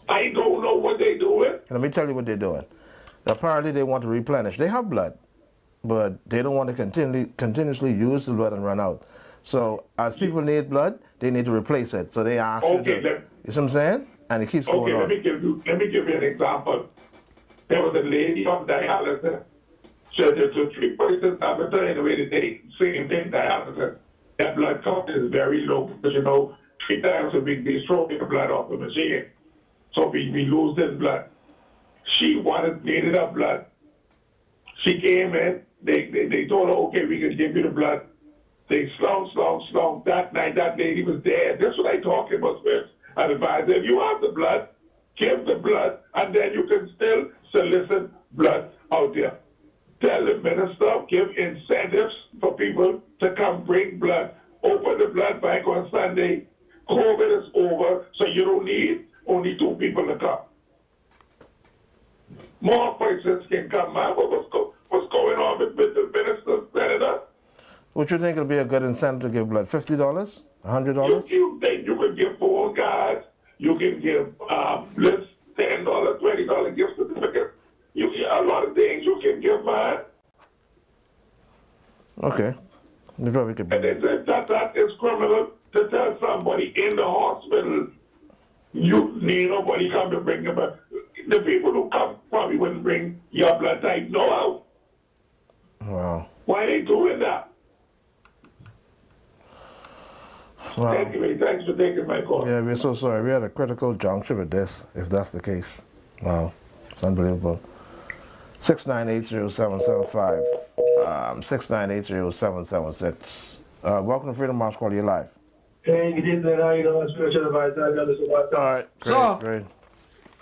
I don't know what they're doing. Let me tell you what they're doing. Apparently, they want to replenish. They have blood, but they don't want to continuously use the blood and run out. So as people need blood, they need to replace it. So they are actually, you see what I'm saying? And it keeps going on. Let me give you an example. There was a lady on dialysis. So there's three persons advertising the way that they same thing dialysis. That blood count is very low because 3 times a week they throw the blood off the machine. So we lose this blood. She needed her blood. She came in, they told her, okay, we can give you the blood. They slung. That night, that lady was dead. That's what I talking about, Smith. I advise if you have the blood, give the blood, and then you can still solicit blood out there. Tell the minister, give incentives for people to come bring blood. Open the blood bank on Sunday. COVID is over, so you don't need only 2 people to come. More persons can come, man. What's going on with the minister, senator? Would you think it'll be a good incentive to give blood? $50? $100? You think you can give 4 guys? You can give lists, $10, $20 gift certificates. A lot of things you can give, man. Okay. You probably could. And they said that is criminal to tell somebody in the hospital you need nobody come to bring them back. The people who come probably wouldn't bring your blood type no out. Wow. Why are they doing that? Wow. Anyway, thanks for taking my call. Yeah, we're so sorry. We're at a critical juncture with this, if that's the case. Wow. It's unbelievable. 6980775. 6980776. Welcome to Freedom March Call. You're live. Hey, good evening. How you doing? Spiritual advisor. All right. Great.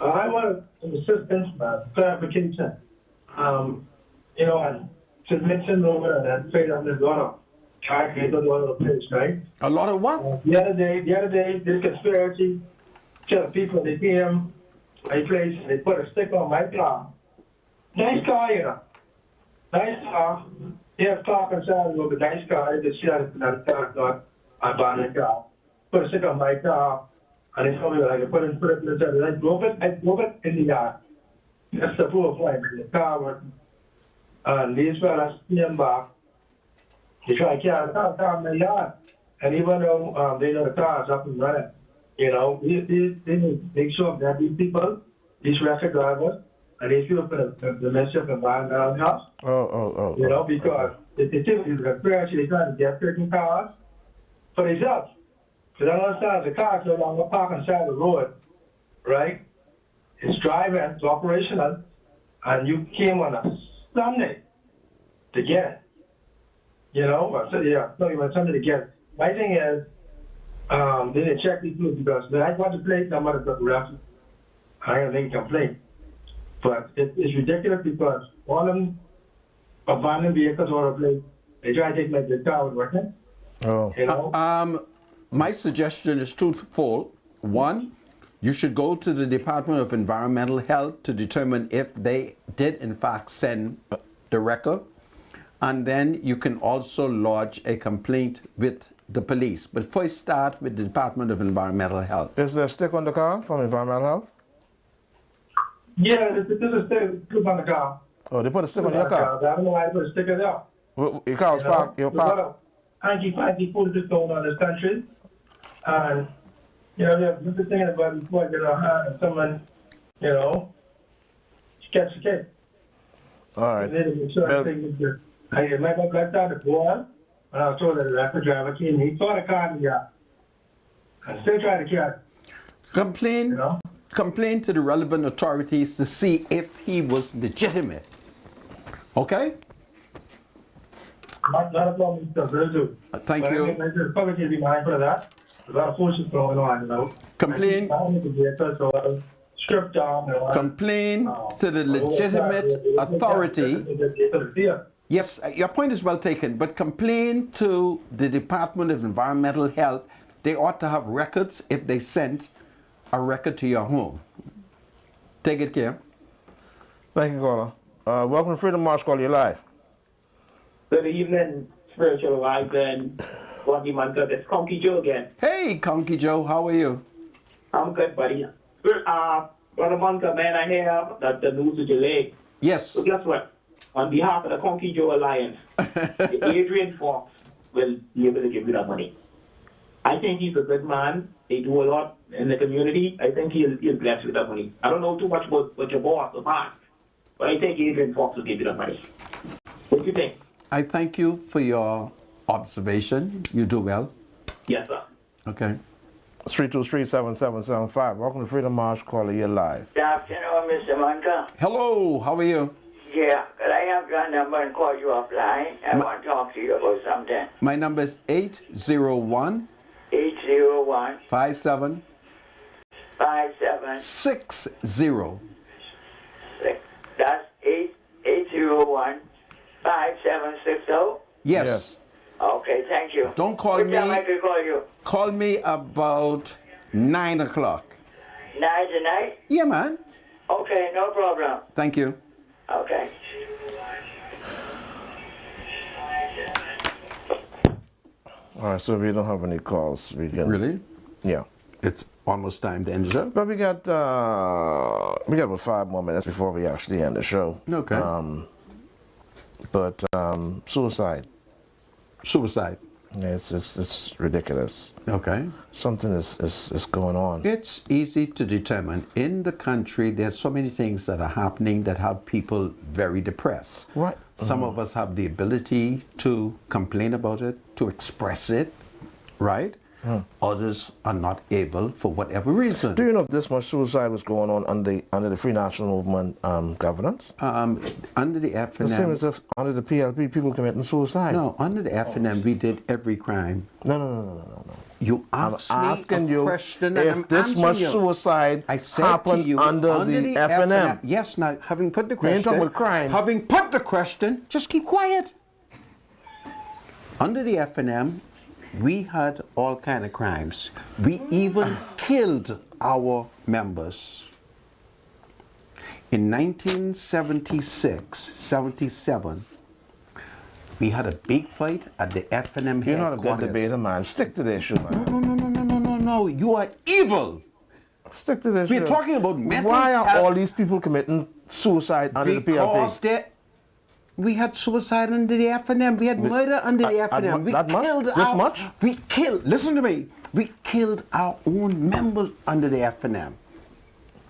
I want some assistance, clarification. And to mention over and say that there's a lot of calculators all over the place, right? A lot of what? The other day, this conspiracy, tell people they came my place and they put a sticker on my car. Nice car, Nice car. They have clock inside of a nice car. They just see that it's not a abandoned car. Put a sticker on my car. And they told me that I could put it inside. I drove it in the yard. That's the proof point. The car working. And these fellas came back. They try to carry the car in the yard. And even though they know the car is up and running, they need to make sure that these people, these record drivers, and these people for the mess up environmental health. Because the typically the conspiracy, they're trying to get certain cars for themselves. Because I understand the car's no longer parked on the side of the road, right? It's driving, it's operational, and you came on a Sunday to get it. You went Sunday to get it. My thing is, they didn't check these things because when I got the plate, I'm going to go to reference. I don't make a complaint. But it's ridiculous because all of them abandoned vehicles on the plate. They try to take like the car with working. My suggestion is twofold. One, you should go to the Department of Environmental Health to determine if they did in fact send the record. And then you can also lodge a complaint with the police. But first start with the Department of Environmental Health. Is there a stick on the car from Environmental Health? Yeah, there's a stick on the car. Oh, they put a stick on your car? I don't know why they put a sticker there. Your car was parked? Your park? Hanky food going on in this country. And, they're just thinking about before you and someone, catch the case. All right. I remember black out the boy, and I was told that the record driver came, he saw the car in the yard. I still try to catch. Complain to the relevant authorities to see if he was legitimate. Okay? Not a problem, Mr. Thank you. The public should be mindful of that. A lot of forces going on, Complain to the legitimate authority. Yes, your point is well taken, but complain to the Department of Environmental Health. They ought to have records if they sent a record to your home. Take it care. Thank you, caller. Welcome to Freedom March Call. You're live. Good evening, Spiritual Advisor and Rodney Munker. It's Conky Joe again. Hey, Conky Joe, how are you? I'm good, buddy. Brother Munker, man, I hear that the news is delayed. Yes. So guess what? On behalf of the Conky Joe Alliance, Adrian Fox will be able to give you that money. I think he's a good man. They do a lot in the community. I think he'll bless you with that money. I don't know too much about your boss or past, but I think Adrian Fox will give you that money. What do you think? I thank you for your observation. You do well. Yes, sir. Okay. 323-7775. Welcome to Freedom March. Call you live. Good afternoon, Mr. Monka. Hello. How are you? Yeah, could I have your number and call you offline? I want to talk to you about something. My number is 801 801 57 57 60. That's 801 5760. Yes. Okay, thank you. Don't call What me. time I could call you? Call me about 9 o'clock. 9 tonight? Yeah, man. Okay, no problem. Thank you. Okay. All right, so we don't have any calls. We can. Really? Yeah. It's almost time to end the show. But we got about 5 more minutes before we actually end the show. Okay. Suicide. Suicide. Yeah, it's ridiculous. Okay. Something is going on. It's easy to determine. In the country, there's so many things that are happening that have people very depressed. What? Some of us have the ability to complain about it, to express it, right? Others are not able for whatever reason. Do you know if this much suicide was going on under the Free National Movement governance? Under the FNM. It seems as if under the PLP, people committing suicide. No, under the FNM, we did every crime. No. You I'm asked me asking a you question and I'm if this much answering you. suicide I said happened to you, under the FNM. Yes, now, having put the We ain't question, talking about crime. having put the question, just keep quiet. Under the FNM, we had all kind of crimes. We even killed our members. In 1976, 77, we had a big fight at the FNM You're not a headquarters. good debater, man. Stick to the issue, man. No. You are evil. Stick to the issue. We're talking about mental Why are health. all these people committing suicide under the Because PLP? we had suicide under the FNM. We had murder under the FNM. We that much? killed This much? We killed. Listen to me. We killed our own members under the FNM.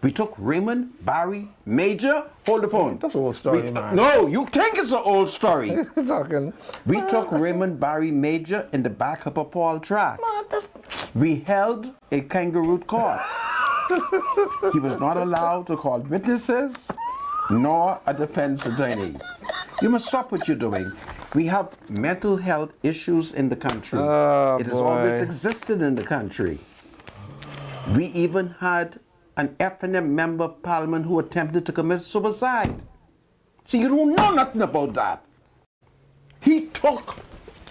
We took Raymond, Barry, Major. Hold the phone. That's an old story, man. No, you think it's an old story. Talking. We took Raymond, Barry, Major in the back of a Paul track. We held a kangaroo court. He was not allowed to call witnesses, nor a defense attorney. You must stop what you're doing. We have mental health issues in the country. It has always existed in the country. We even had an FNM member of parliament who attempted to commit suicide. So you don't know nothing about that. He took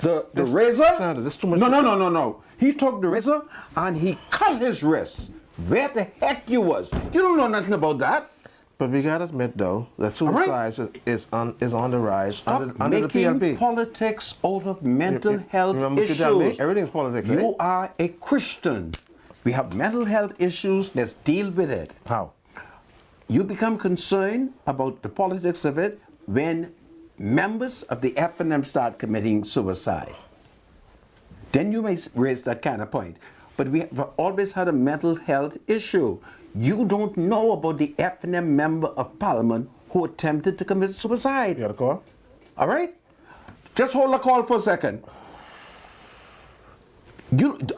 the razor. Sandra, that's too much. No. He took the razor and he cut his wrist. Where the heck you was? You don't know nothing about that. But we gotta admit, though, that suicide is on the rise Stop under the making PLP. politics out of mental health remember what you tell me? issues. Everything's politics, You right? are a Christian. We have mental health issues. Let's deal with it. How? You become concerned about the politics of it when members of the FNM start committing suicide. Then you may raise that kind of point. But we have always had a mental health issue. You don't know about the FNM member of parliament who attempted to commit suicide. You got a call? All right? Just hold the call for a second.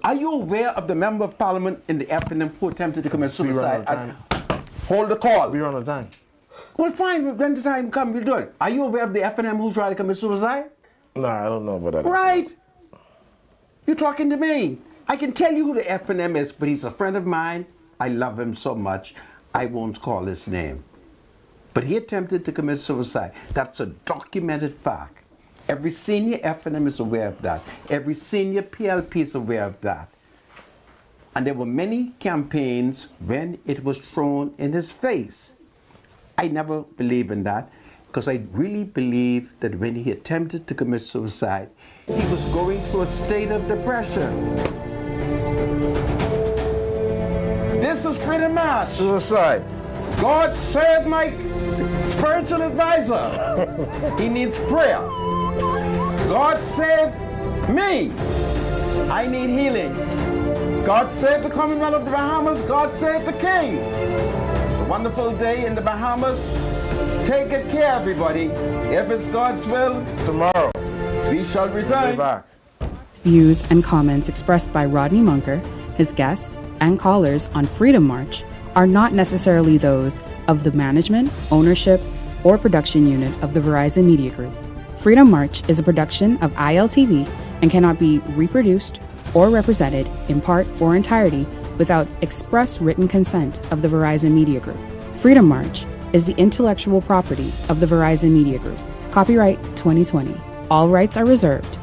Are you aware of the member of parliament in the FNM who attempted to commit suicide? Hold the call. We run out of time. Well, fine. When the time comes, we'll do it. Are you aware of the FNM who tried to commit suicide? No, I don't know about that. Right. You're talking to me. I can tell you who the FNM is, but he's a friend of mine. I love him so much, I won't call his name. But he attempted to commit suicide. That's a documented fact. Every senior FNM is aware of that. Every senior PLP is aware of that. And there were many campaigns when it was thrown in his face. I never believed in that because I really believe that when he attempted to commit suicide, he was going through a state of depression. This is Freedom March. Suicide. God save Mike. Spiritual advisor. He needs prayer. God save me. I need healing. God save the Commonwealth of the Bahamas. God save the King. It's a wonderful day in the Bahamas. Take good care, everybody. If it's God's will, tomorrow we shall return. Be back. Views and comments expressed by Rodney Munker, his guests, and callers on Freedom March are not necessarily those of the management, ownership, or production unit of the Verizon Media Group. Freedom March is a production of ILTV and cannot be reproduced or represented in part or entirety without express written consent of the Verizon Media Group. Freedom March is the intellectual property of the Verizon Media Group. Copyright 2020. All rights are reserved.